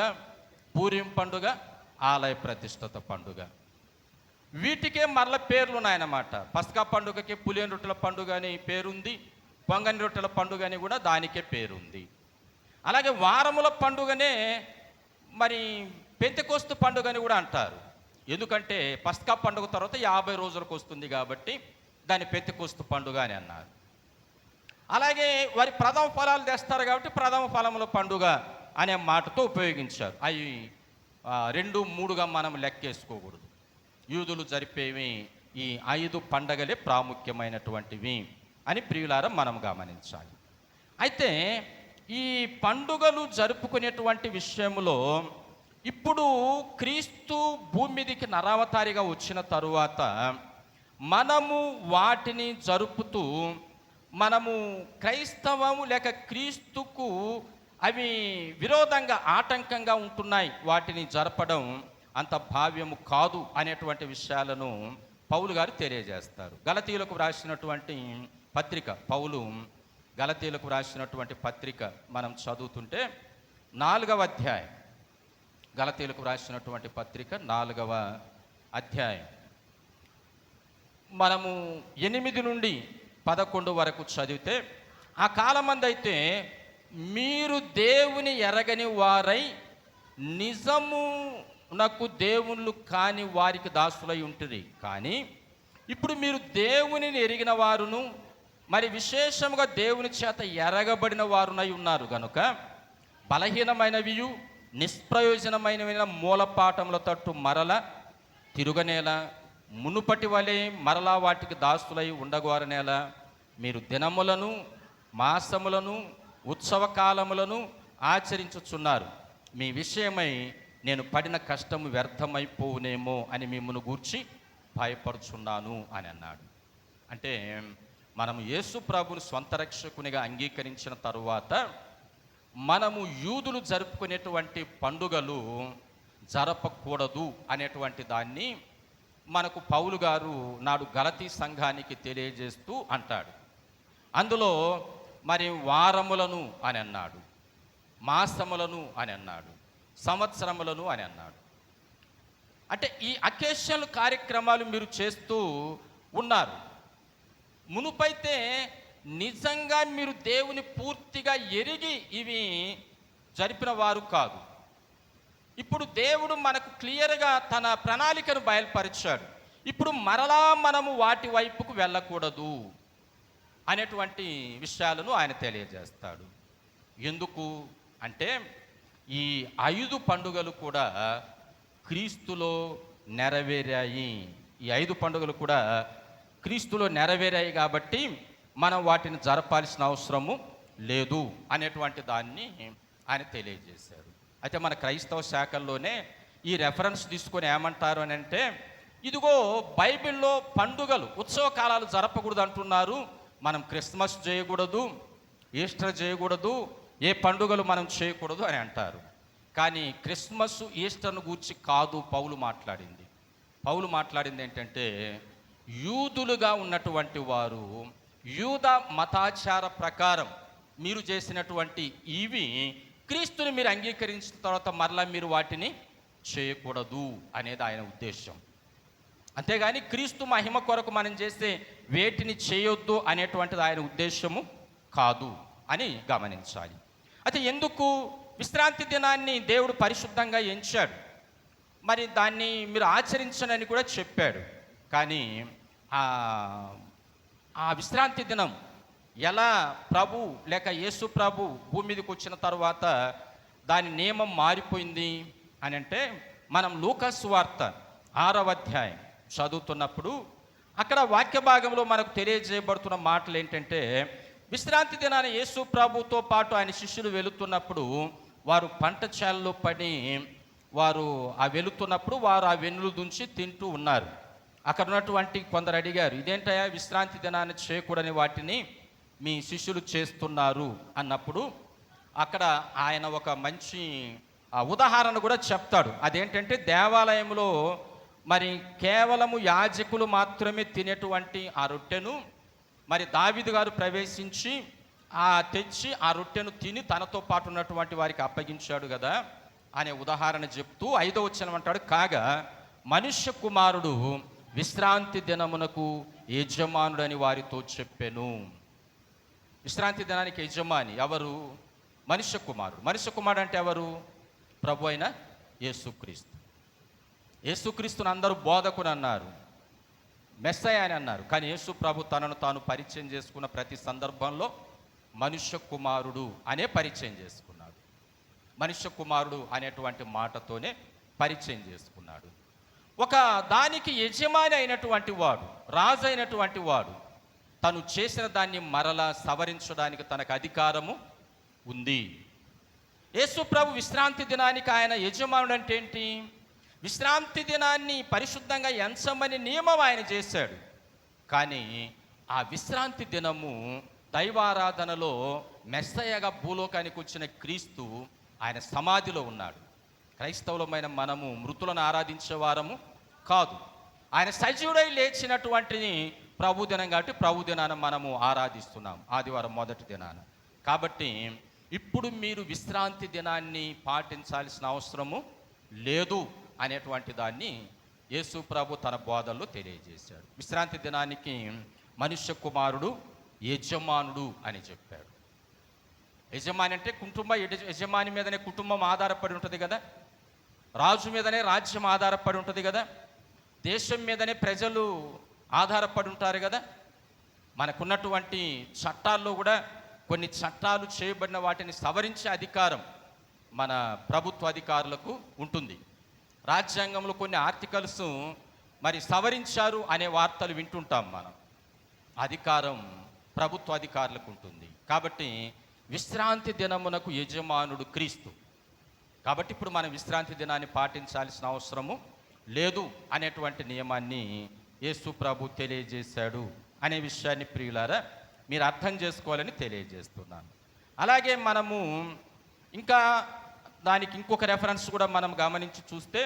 పూరీం పండుగ, ఆలయ ప్రతిష్ఠిత పండుగ. వీటికే మరల పేర్లు ఉన్నాయన్నమాట. పస్కా పండుగకి పులియని రొట్టెల పండుగ అని పేరుంది, పొంగని రొట్టెల పండుగ అని కూడా దానికే పేరుంది. అలాగే వారముల పండుగనే మరి పెంతెకొస్తు పండుగ అని కూడా అంటారు. ఎందుకంటే పస్కా పండుగ తర్వాత 50 రోజులకు వస్తుంది కాబట్టి దాన్ని పెంతెకొస్తు పండుగ అని అన్నారు. అలాగే వారి ప్రథమ ఫలాలు తెస్తారు కాబట్టి ప్రథమ ఫలముల పండుగ అనే మాటతో ఉపయోగించారు. అవి 2, 3గా మనం లెక్కేసుకోకూడదు. యూదులు జరిపేవి ఈ 5 పండగలే ప్రాముఖ్యమైనటువంటివి అని ప్రియులారా మనం గమనించాలి. అయితే ఈ పండుగలు జరుపుకునేటువంటి విషయంలో ఇప్పుడు క్రీస్తు భూమి మీదికి నరావతారిగా వచ్చిన తరువాత మనము వాటిని జరుపుతూ మనము క్రైస్తవము లేక క్రీస్తుకు అవి విరోధంగా ఆటంకంగా ఉంటున్నాయి, వాటిని జరపడం అంత భావ్యము కాదు అనేటువంటి విషయాలను పౌలు గారు తెలియజేస్తారు. గలతీయులకు వ్రాసినటువంటి పత్రిక, పౌలు గలతీయులకు వ్రాసినటువంటి పత్రిక మనం చదువుతుంటే 4వ అధ్యాయం, గలతీయులకు వ్రాసినటువంటి పత్రిక 4వ అధ్యాయం మనము 8 నుండి 11 వరకు చదివితే, ఆ కాలమందైతే మీరు దేవుని ఎరగని వారై నిజమునకు దేవుళ్ళు కాని వారికి దాసులై ఉంటుంది. కానీ ఇప్పుడు మీరు దేవునిని ఎరిగిన వారును మరి విశేషముగా దేవుని చేత ఎరగబడిన వారునై ఉన్నారు గనుక బలహీనమైనవియు నిష్ప్రయోజనమైనవి మూలపాఠముల తట్టు మరల తిరుగనేలా మునుపటి వలె మరలా వాటికి దాసులై ఉండగోరనేలా మీరు దినములను మాసములను ఉత్సవ కాలములను ఆచరించుచున్నారు. మీ విషయమై నేను పడిన కష్టము వ్యర్థమైపోవునేమో అని మిమ్మల్ని గూర్చి భయపడుచున్నాను అని అన్నాడు. అంటే మనము యేసు ప్రభుని స్వంత రక్షకునిగా అంగీకరించిన తరువాత మనము యూదులు జరుపుకునేటువంటి పండుగలు జరపకూడదు అనేటువంటి దాన్ని మనకు పౌలు గారు నాడు గలతీ సంఘానికి తెలియజేస్తూ అంటాడు. అందులో మరి వారములను అని అన్నాడు, మాసములను అని అన్నాడు, సంవత్సరములను అని అన్నాడు. అంటే ఈ అకేషనల్ కార్యక్రమాలు మీరు చేస్తూ ఉన్నారు. మునుపైతే నిజంగా మీరు దేవుని పూర్తిగా ఎరిగి ఇవి జరిపిన వారు కాదు. ఇప్పుడు దేవుడు మనకు క్లియర్గా తన ప్రణాళికను బయలుపరిచాడు. ఇప్పుడు మరలా మనము వాటి వైపుకు వెళ్ళకూడదు అనేటువంటి విషయాలను ఆయన తెలియజేస్తాడు. ఎందుకు అంటే ఈ 5 పండుగలు కూడా క్రీస్తులో నెరవేరాయి. ఈ 5 పండుగలు కూడా క్రీస్తులో నెరవేరాయి కాబట్టి మనం వాటిని జరపాల్సిన అవసరము లేదు అనేటువంటి దాన్ని ఆయన తెలియజేశారు. అయితే మన క్రైస్తవ శాఖల్లోనే ఈ రెఫరెన్స్ తీసుకొని ఏమంటారు అని అంటే, ఇదిగో బైబిల్లో పండుగలు ఉత్సవ కాలాలు జరపకూడదు అంటున్నారు, మనం క్రిస్మస్ చేయకూడదు, ఈస్టర్ చేయకూడదు, ఏ పండుగలు మనం చేయకూడదు అని అంటారు. కానీ క్రిస్మస్ ఈస్టర్ను గూర్చి కాదు పౌలు మాట్లాడింది. పౌలు మాట్లాడింది ఏంటంటే, యూదులుగా ఉన్నటువంటి వారు యూద మతాచార ప్రకారం మీరు చేసినటువంటి ఇవి క్రీస్తుని మీరు అంగీకరించిన తర్వాత మరలా మీరు వాటిని చేయకూడదు అనేది ఆయన ఉద్దేశం. అంతేగాని క్రీస్తు మహిమ కొరకు మనం చేస్తే వేటిని చేయొద్దు అనేటువంటిది ఆయన ఉద్దేశము కాదు అని గమనించాలి. అయితే ఎందుకు విశ్రాంతి దినాన్ని దేవుడు పరిశుద్ధంగా ఎంచాడు, మరి దాన్ని మీరు ఆచరించనని కూడా చెప్పాడు. కానీ ఆ విశ్రాంతి దినం ఎలా ప్రభు లేక యేసు ప్రభు భూమి మీదకి వచ్చిన తర్వాత దాని నియమం మారిపోయింది అని అంటే, మనం లూకా సువార్త 6వ అధ్యాయం చదువుతున్నప్పుడు అక్కడ వాక్య భాగంలో మనకు తెలియజేయబడుతున్న మాటలు ఏంటంటే, విశ్రాంతి దినాన్ని యేసు ప్రభుతో పాటు ఆయన శిష్యులు వెళుతున్నప్పుడు వారు పంట చేలలో పడి వారు వెళుతున్నప్పుడు వారు ఆ వెన్నులు దుంచి తింటూ ఉన్నారు. అక్కడ ఉన్నటువంటి కొందరు అడిగారు, ఇదేంటయ్యా విశ్రాంతి దినాన్ని చేయకూడని వాటిని మీ శిష్యులు చేస్తున్నారు అన్నప్పుడు అక్కడ ఆయన ఒక మంచి ఉదాహరణ కూడా చెప్తాడు. అదేంటంటే, దేవాలయంలో మరి కేవలము యాజకులు మాత్రమే తినేటువంటి ఆ రొట్టెను మరి దావీదు గారు ప్రవేశించి తెచ్చి ఆ రొట్టెను తిని తనతో పాటు ఉన్నటువంటి వారికి అప్పగించాడు కదా అనే ఉదాహరణ చెప్తూ 5వ వచనం అంటాడు, కాగా మనుష్య కుమారుడు విశ్రాంతి దినమునకు యజమానుడని వారితో చెప్పెను. విశ్రాంతి దినానికి యజమాని ఎవరు? మనుష్య కుమారుడు. మనుష్య కుమారుడు అంటే ఎవరు? ప్రభు అయిన యేసుక్రీస్తు. యేసుక్రీస్తుని అందరూ బోధకుడు అన్నారు, మెస్సయ్య అని అన్నారు. కానీ యేసు ప్రభు తనను తాను పరిచయం చేసుకున్న ప్రతి సందర్భంలో మనుష్య కుమారుడు అనే పరిచయం చేసుకున్నాడు. మనుష్య కుమారుడు అనేటువంటి మాటతోనే పరిచయం చేసుకున్నాడు. ఒక దానికి యజమాని అయినటువంటి వాడు, రాజు అయినటువంటి వాడు తను చేసిన దాన్ని మరలా సవరించడానికి తనకు అధికారము ఉంది. యేసు ప్రభు విశ్రాంతి దినానికి ఆయన యజమానుడు అంటే ఏంటి? విశ్రాంతి దినాన్ని పరిశుద్ధంగా ఎంచమని నియమం ఆయన చేశాడు. కానీ ఆ విశ్రాంతి దినము దైవారాధనలో మెస్సయ్యగా భూలోకానికి వచ్చిన క్రీస్తు ఆయన సమాధిలో ఉన్నాడు. క్రైస్తవులమైన మనము మృతులను ఆరాధించే వారము కాదు. ఆయన సజీవుడై లేచినటువంటి ప్రభు దినం కాబట్టి ప్రభు దినాన మనము ఆరాధిస్తున్నాం, ఆదివారం మొదటి దినాన. కాబట్టి ఇప్పుడు మీరు విశ్రాంతి దినాన్ని పాటించాల్సిన అవసరము లేదు అనేటువంటి దాన్ని యేసు ప్రభు తన బోధనలో తెలియజేశాడు. విశ్రాంతి దినానికి మనుష్య కుమారుడు యజమానుడు అని చెప్పాడు. యజమాని అంటే యజమాని మీదనే కుటుంబం ఆధారపడి ఉంటుంది కదా, రాజు మీదనే రాజ్యం ఆధారపడి ఉంటుంది కదా, దేశం మీదనే ప్రజలు ఆధారపడి ఉంటారు కదా. మనకున్నటువంటి చట్టాల్లో కూడా కొన్ని చట్టాలు చేయబడిన వాటిని సవరించే అధికారం మన ప్రభుత్వ అధికారులకు ఉంటుంది. రాజ్యాంగంలో కొన్ని ఆర్టికల్స్ మరి సవరించారు అనే వార్తలు వింటుంటాం మనం. అధికారం ప్రభుత్వ అధికారులకు ఉంటుంది. కాబట్టి విశ్రాంతి దినమునకు యజమానుడు క్రీస్తు. కాబట్టి ఇప్పుడు మనం విశ్రాంతి దినాన్ని పాటించాల్సిన అవసరము లేదు అనేటువంటి నియమాన్ని యేసు ప్రభు తెలియజేశాడు అనే విషయాన్ని ప్రియులారా మీరు అర్థం చేసుకోవాలని తెలియజేస్తున్నాను. అలాగే మనము ఇంకా దానికి ఇంకొక రెఫరెన్స్ కూడా మనం గమనించి చూస్తే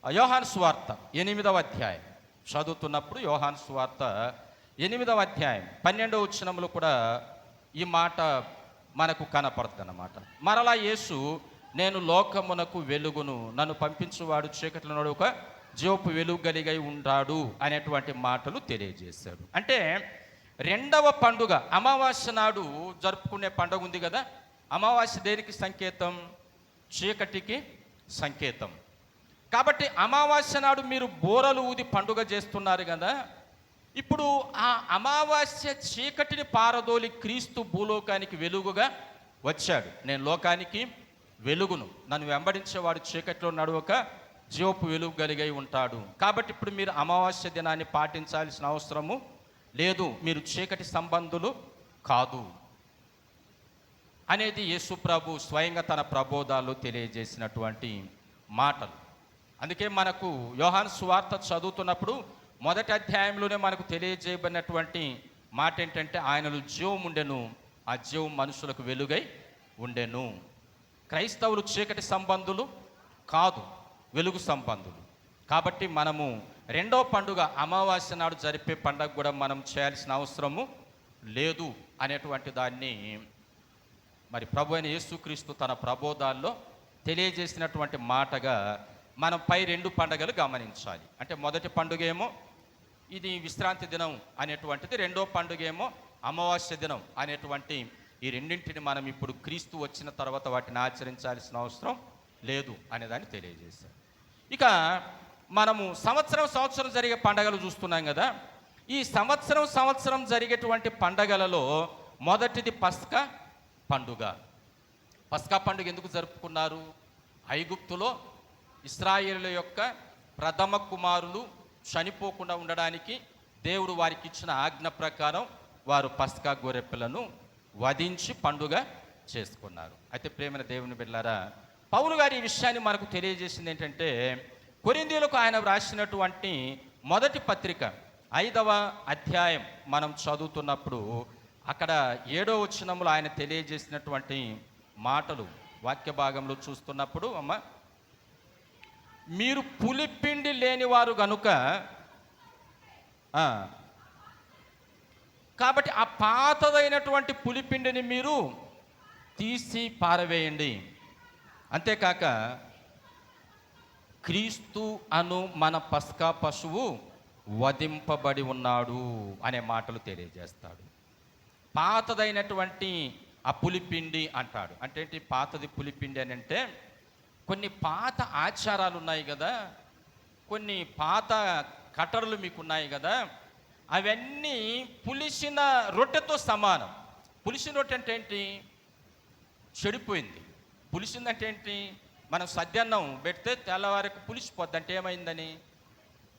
యోహాను సువార్త 8వ అధ్యాయం చదువుతున్నప్పుడు యోహాను సువార్త 8వ అధ్యాయం 12వ వచనంలో కూడా ఈ మాట మనకు కనపడుతుంది అన్నమాట. మరలా యేసు, నేను లోకమునకు వెలుగును, నన్ను పంపించువాడు చీకటిలో నడువక జీవపు వెలుగు కలిగై ఉంటాడు అనేటువంటి మాటలు తెలియజేశాడు. అంటే రెండవ పండుగ అమావాస్య నాడు జరుపుకునే పండుగ ఉంది కదా. అమావాస్య దేనికి సంకేతం? చీకటికి సంకేతం. కాబట్టి అమావాస్య నాడు మీరు బోరలు ఊది పండుగ చేస్తున్నారు కదా. ఇప్పుడు ఆ అమావాస్య చీకటిని పారదోలి క్రీస్తు భూలోకానికి వెలుగుగా వచ్చాడు. నేను లోకానికి వెలుగును, నన్ను వెంబడించేవాడు చీకటిలో నడవక జీవపు వెలుగు కలిగై ఉంటాడు. కాబట్టి ఇప్పుడు మీరు అమావాస్య దినాన్ని పాటించాల్సిన అవసరము లేదు, మీరు చీకటి సంబంధులు కాదు అనేది యేసు ప్రభు స్వయంగా తన ప్రబోధాల్లో తెలియజేసినటువంటి మాటలు. అందుకే మనకు యోహాను సువార్త చదువుతున్నప్పుడు మొదటి అధ్యాయంలోనే మనకు తెలియజేయబడినటువంటి మాట ఏంటంటే, ఆయనలో జీవం ఉండెను, ఆ జీవం మనుషులకు వెలుగై ఉండెను. క్రైస్తవులు చీకటి సంబంధులు కాదు, వెలుగు సంబంధులు. కాబట్టి మనము రెండో పండుగ అమావాస్య నాడు జరిపే పండుగ కూడా మనం చేయాల్సిన అవసరము లేదు అనేటువంటి దాన్ని మరి ప్రభు అయిన యేసుక్రీస్తు తన ప్రబోధాల్లో తెలియజేసినటువంటి మాటగా మనం పై రెండు పండుగలు గమనించాలి. అంటే మొదటి పండుగ ఏమో ఇది విశ్రాంతి దినం అనేటువంటిది, రెండో పండుగ ఏమో అమావాస్య దినం అనేటువంటి ఈ రెండింటిని మనం ఇప్పుడు క్రీస్తు వచ్చిన తర్వాత వాటిని ఆచరించాల్సిన అవసరం లేదు అనేదాన్ని తెలియజేశారు. ఇక మనము సంవత్సరం జరిగే పండగలు చూస్తున్నాం కదా. ఈ సంవత్సరం జరిగేటువంటి పండగలలో మొదటిది పస్కా పండుగ. పస్కా పండుగ ఎందుకు జరుపుకున్నారు? ఐగుప్తులో ఇశ్రాయేలుల యొక్క ప్రథమ కుమారులు చనిపోకుండా ఉండడానికి దేవుడు వారికి ఇచ్చిన ఆజ్ఞ ప్రకారం వారు పస్కా గొర్రెపిల్లను వధించి పండుగ చేసుకున్నారు. అయితే ప్రేమైన దేవుని బిడ్డలారా, పౌలు గారి ఈ విషయాన్ని మనకు తెలియజేసింది ఏంటంటే, కొరింథీయులకు ఆయన వ్రాసినటువంటి మొదటి పత్రిక 5వ అధ్యాయం మనం చదువుతున్నప్పుడు అక్కడ 7వ వచనంలో ఆయన తెలియజేసినటువంటి మాటలు వాక్య భాగంలో చూస్తున్నప్పుడు, అమ్మ, మీరు పులిపిండి లేనివారు గనుక, కాబట్టి ఆ పాతదైనటువంటి పులిపిండిని మీరు తీసి పారవేయండి. అంతేకాక క్రీస్తు అను మన పస్కా పశువు వధింపబడి ఉన్నాడు అనే మాటలు తెలియజేస్తాడు. పాతదైనటువంటి ఆ పులిపిండి అంటాడు. అంటే ఏంటి పాతది పులిపిండి అని అంటే, కొన్ని పాత ఆచారాలు ఉన్నాయి కదా, కొన్ని పాత కట్టడలు మీకు ఉన్నాయి కదా, అవన్నీ పులిసిన రొట్టెతో సమానం. పులిసిన రొట్టె అంటే ఏంటి? చెడిపోయింది. పులిసిందంటే ఏంటి? మనం సద్యన్నం పెడితే తెల్లవారికి పులిసిపోద్ది అంటే ఏమైందని?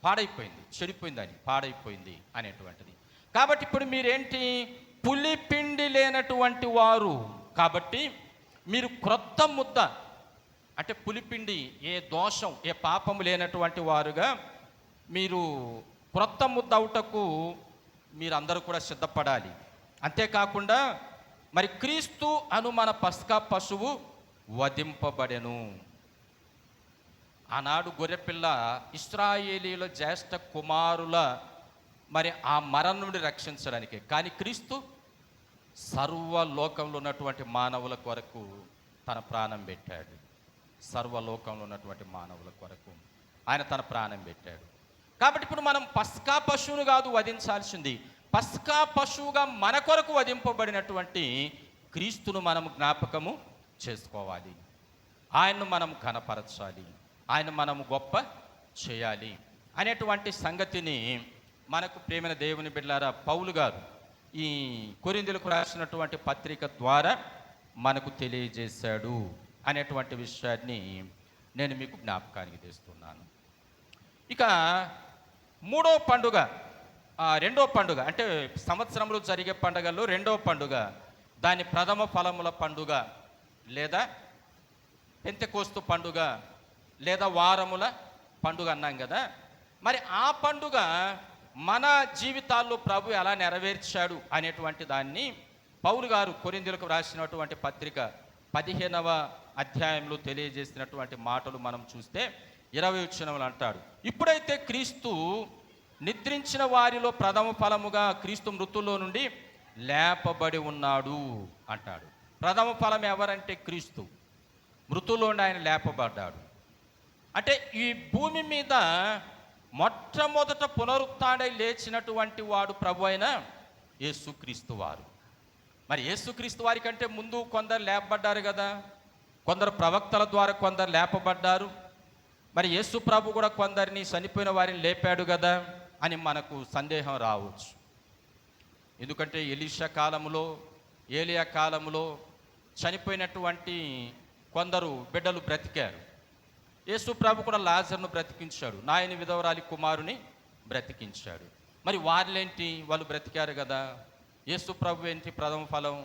పాడైపోయింది, చెడిపోయిందని, పాడైపోయింది అనేటువంటిది. కాబట్టి ఇప్పుడు మీరేంటి? పులిపిండి లేనటువంటి వారు. కాబట్టి మీరు క్రొత్త ముద్ద అంటే పులిపిండి, ఏ దోషం ఏ పాపము లేనటువంటి వారుగా మీరు క్రొత్త ముద్ద అవుటకు మీరందరూ కూడా సిద్ధపడాలి. అంతేకాకుండా మరి క్రీస్తు అను మన పస్కా పశువు వధింపబడెను. ఆనాడు గొర్రెపిల్ల ఇశ్రాయేలీల జ్యేష్ఠ కుమారుల మరి ఆ మరణం నుండి రక్షించడానికి, కానీ క్రీస్తు సర్వలోకంలో ఉన్నటువంటి మానవుల కొరకు తన ప్రాణం పెట్టాడు. సర్వలోకంలో ఉన్నటువంటి మానవుల కొరకు ఆయన తన ప్రాణం పెట్టాడు. కాబట్టి ఇప్పుడు మనం పస్కా పశువును కాదు వధించాల్సింది, పస్కా పశువుగా మన కొరకు వధింపబడినటువంటి క్రీస్తును మనం జ్ఞాపకము చేసుకోవాలి. ఆయన్ను మనం ఘనపరచాలి, ఆయన మనము గొప్ప చేయాలి అనేటువంటి సంగతిని మనకు ప్రేమైన దేవుని బిడ్డలారా పౌలు గారు ఈ కొరింథీయులకు రాసినటువంటి పత్రిక ద్వారా మనకు తెలియజేశాడు అనేటువంటి విషయాన్ని నేను మీకు జ్ఞాపకానికి తెస్తున్నాను. ఇక మూడో పండుగ, రెండో పండుగ అంటే సంవత్సరంలో జరిగే పండుగల్లో రెండో పండుగ, దాని ప్రథమ ఫలముల పండుగ లేదా పెంతెకోస్తు పండుగ లేదా వారముల పండుగ అన్నాం కదా. మరి ఆ పండుగ మన జీవితాల్లో ప్రభు ఎలా నెరవేర్చాడు అనేటువంటి దాన్ని పౌలు గారు కొరింథీయులకు రాసినటువంటి పత్రిక 15వ అధ్యాయంలో తెలియజేసినటువంటి మాటలు మనం చూస్తే 20వ వచనంలో అంటాడు, ఇప్పుడైతే క్రీస్తు నిద్రించిన వారిలో ప్రథమ ఫలముగా క్రీస్తు మృతుల్లో నుండి లేపబడి ఉన్నాడు అంటాడు. ప్రథమ ఫలం ఎవరంటే క్రీస్తు. మృతుల్లో నుండి ఆయన లేపబడ్డాడు. అంటే ఈ భూమి మీద మొట్టమొదట పునరుత్థానై లేచినటువంటి వాడు ప్రభు అయిన యేసుక్రీస్తు వారు. మరి యేసుక్రీస్తు వారి కంటే ముందు కొందరు లేపబడ్డారు కదా, కొందరు ప్రవక్తల ద్వారా కొందరు లేపబడ్డారు. మరి యేసు ప్రభు కూడా కొందరిని చనిపోయిన వారిని లేపాడు కదా అని మనకు సందేహం రావచ్చు. ఎందుకంటే ఎలీషా కాలములో, ఏలియా కాలములో చనిపోయినటువంటి కొందరు బిడ్డలు బ్రతికారు. యేసు ప్రభు కూడా లాజరును బ్రతికించాడు, నాయని విధవరాలి కుమారుని బ్రతికించాడు. మరి వారిలేంటి? వాళ్ళు బ్రతికారు కదా. యేసు ప్రభు ఏంటి ప్రథమ ఫలం?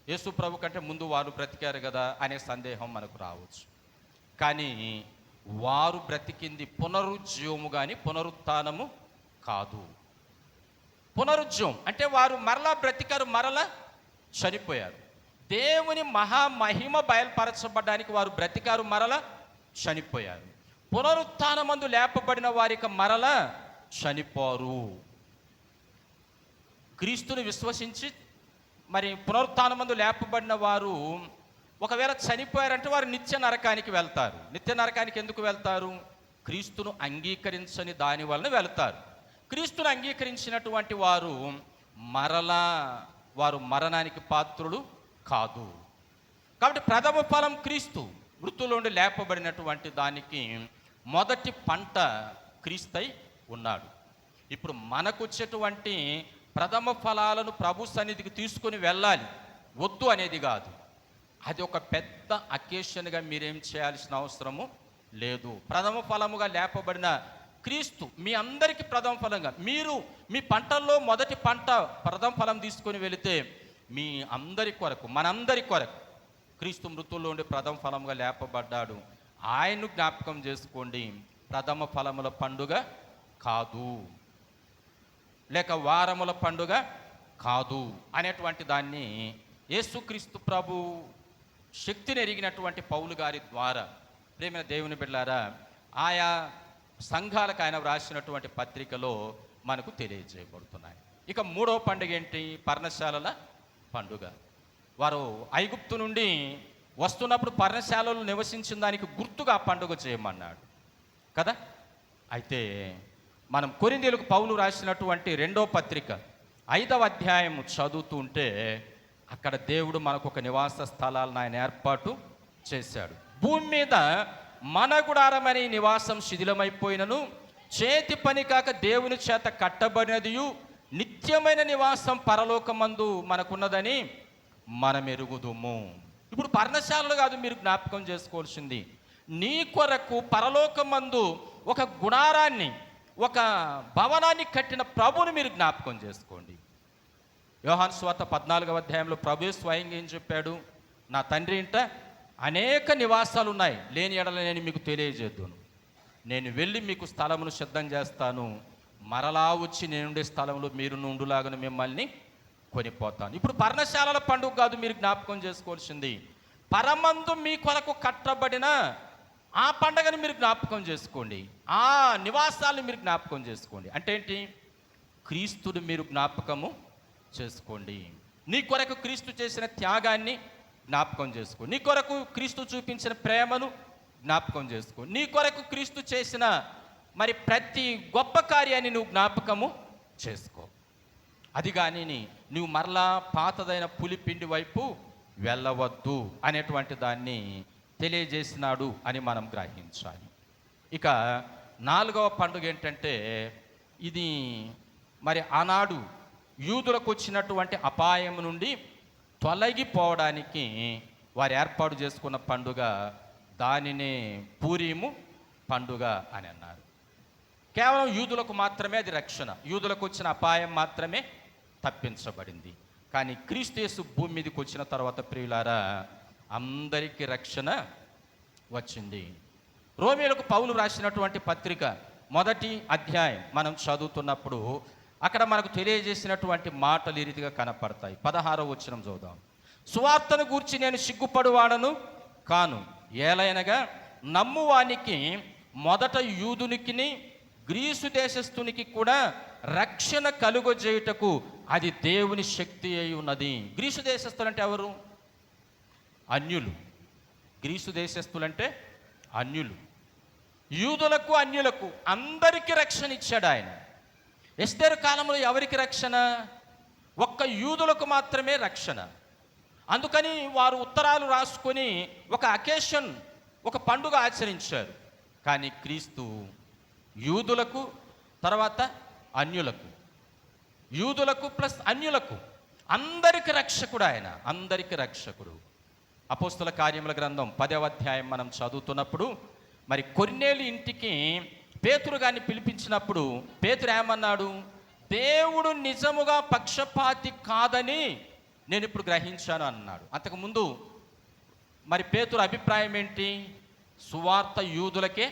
యేసు ప్రభు కంటే ముందు వారు బ్రతికారు కదా అనే సందేహం మనకు రావచ్చు. కానీ వారు బ్రతికింది పునరుజ్జీవము కానీ పునరుత్థానము కాదు. పునరుజ్జీవం అంటే వారు మరలా బ్రతికారు, మరలా చనిపోయారు. దేవుని మహామహిమ బయలుపరచబడడానికి వారు బ్రతికారు, మరలా చనిపోయారు. పునరుత్థానమందు లేపబడిన వారికి మరలా చనిపోరు. క్రీస్తుని విశ్వసించి మరి పునరుత్థానమందు లేపబడిన వారు ఒకవేళ చనిపోయారంటే వారు నిత్య నరకానికి వెళ్తారు. నిత్య నరకానికి ఎందుకు వెళ్తారు? క్రీస్తును అంగీకరించని దాని వలన వెళ్తారు. క్రీస్తును అంగీకరించినటువంటి వారు మరలా వారు మరణానికి పాత్రులు కాదు. కాబట్టి ప్రథమ ఫలం క్రీస్తు, మృతుల నుండి లేపబడినటువంటి దానికి మొదటి పంట క్రీస్తై ఉన్నాడు. ఇప్పుడు మనకు వచ్చేటువంటి ప్రథమ ఫలాలను ప్రభు సన్నిధికి తీసుకొని వెళ్ళాలి, వద్దు అనేది కాదు. అది ఒక పెద్ద అకేషన్గా మీరేం చేయాల్సిన అవసరము లేదు. ప్రథమ ఫలముగా లేపబడిన క్రీస్తు మీ అందరికీ ప్రథమ ఫలంగా, మీరు మీ పంటల్లో మొదటి పంట ప్రథమ ఫలం తీసుకొని వెళితే మీ అందరి కొరకు, మనందరి కొరకు క్రీస్తు మృతుల్లో ఉండి ప్రథమ ఫలముగా లేపబడ్డాడు. ఆయన్ను జ్ఞాపకం చేసుకోండి. ప్రథమ ఫలముల పండుగ కాదు, లేక వారముల పండుగ కాదు అనేటువంటి దాన్ని యేసుక్రీస్తు ప్రభు శక్తిని ఎరిగినటువంటి పౌలు గారి ద్వారా ప్రేమైన దేవుని బిడ్డలారా ఆయా సంఘాలకు ఆయన వ్రాసినటువంటి పత్రికలో మనకు తెలియజేయబడుతున్నాయి. ఇక మూడవ పండుగ ఏంటి? పర్ణశాలల పండుగ. వారు ఐగుప్తు నుండి వస్తున్నప్పుడు పర్ణశాలలో నివసించిన దానికి గుర్తుగా ఆ పండుగ చేయమన్నాడు కదా. అయితే మనం కొరింథీయులకు పౌలు రాసినటువంటి 2వ పత్రిక 5వ అధ్యాయం చదువుతూ ఉంటే అక్కడ దేవుడు మనకు ఒక నివాస స్థలాలను ఆయన ఏర్పాటు చేశాడు. భూమి మీద మన గుడారమనే నివాసం శిథిలమైపోయినను చేతి పని కాక దేవుని చేత కట్టబడినదియు నిత్యమైన నివాసం పరలోకమందు మనకున్నదని మనం ఎరుగుదుము. ఇప్పుడు పర్ణశాలలు కాదు మీరు జ్ఞాపకం చేసుకోవాల్సింది, నీ కొరకు పరలోకమందు ఒక గుడారాన్ని, ఒక భవనాన్ని కట్టిన ప్రభువుని మీరు జ్ఞాపకం చేసుకోండి. యోహాను సువార్త 14వ అధ్యాయంలో ప్రభువే స్వయంగా ఏం చెప్పాడు? నా తండ్రి ఇంట అనేక నివాసాలు ఉన్నాయి, లేని ఎడల నేను మీకు తెలియజేద్దును. నేను వెళ్ళి మీకు స్థలమును సిద్ధం చేస్తాను, మరలా వచ్చి నేనుండే స్థలంలో మీరు నుండులాగా మిమ్మల్ని కొనిపోతాను. ఇప్పుడు పర్ణశాలల పండుగ కాదు మీరు జ్ఞాపకం చేసుకోవాల్సింది, పరమందు మీ కొరకు కట్టబడిన ఆ పండగను మీరు జ్ఞాపకం చేసుకోండి, ఆ నివాసాలను మీరు జ్ఞాపకం చేసుకోండి. అంటే ఏంటి? క్రీస్తుని మీరు జ్ఞాపకము చేసుకోండి. నీ కొరకు క్రీస్తు చేసిన త్యాగాన్ని జ్ఞాపకం చేసుకో, నీ కొరకు క్రీస్తు చూపించిన ప్రేమను జ్ఞాపకం చేసుకో, నీ కొరకు క్రీస్తు చేసిన మరి ప్రతి గొప్ప కార్యాన్ని నువ్వు జ్ఞాపకము చేసుకో. అది కానీ నువ్వు మరలా పాతదైన పులిపిండి వైపు వెళ్ళవద్దు అనేటువంటి దాన్ని తెలియజేసినాడు అని మనం గ్రహించాలి. ఇక 4వ పండుగ ఏంటంటే, ఇది మరి ఆనాడు యూదులకు వచ్చినటువంటి అపాయం నుండి తొలగిపోవడానికి వారు ఏర్పాటు చేసుకున్న పండుగ, దానినే పూరీము పండుగ అని అన్నారు. కేవలం యూదులకు మాత్రమే అది రక్షణ, యూదులకు వచ్చిన అపాయం మాత్రమే తప్పించబడింది. కానీ క్రీస్తు యేసు భూమి మీదకి వచ్చిన తర్వాత ప్రియులారా, అందరికీ రక్షణ వచ్చింది. రోమీయులకు పౌలు రాసినటువంటి పత్రిక 1వ అధ్యాయం మనం చదువుతున్నప్పుడు అక్కడ మనకు తెలియజేసినటువంటి మాటలు ఈ రీతిగా కనపడతాయి. 16వ వచనం చదువుదాం. సువార్తను గూర్చి నేను సిగ్గుపడువాడను కాను, ఏలైనగా నమ్మువానికి మొదట యూదునికిని గ్రీసు దేశస్థునికి కూడా రక్షణ కలుగజేయుటకు అది దేవుని శక్తి అయి ఉన్నది. గ్రీసు దేశస్థులు అంటే ఎవరు? అన్యులు. గ్రీసు దేశస్థులంటే అన్యులు. యూదులకు అన్యులకు అందరికీ రక్షణ ఇచ్చాడు ఆయన. ఎస్తేరు కాలంలో ఎవరికి రక్షణ? ఒక్క యూదులకు మాత్రమే రక్షణ. అందుకని వారు ఉత్తరాలు రాసుకొని ఒక అకేషన్, ఒక పండుగ ఆచరించారు. కానీ క్రీస్తు యూదులకు, తర్వాత అన్యులకు, యూదులకు ప్లస్ అన్యులకు అందరికి రక్షకుడు ఆయన, అందరికి రక్షకుడు. అపోస్తుల కార్యముల గ్రంథం 10వ అధ్యాయం మనం చదువుతున్నప్పుడు మరి కొర్నేలి ఇంటికి పేతురు గారిని పిలిపించినప్పుడు పేతురు ఏమన్నాడు? దేవుడు నిజముగా పక్షపాతి కాదని నేను ఇప్పుడు గ్రహించాను అన్నాడు. అంతకుముందు మరి పేతురు అభిప్రాయం ఏంటి? సువార్త యూదులకే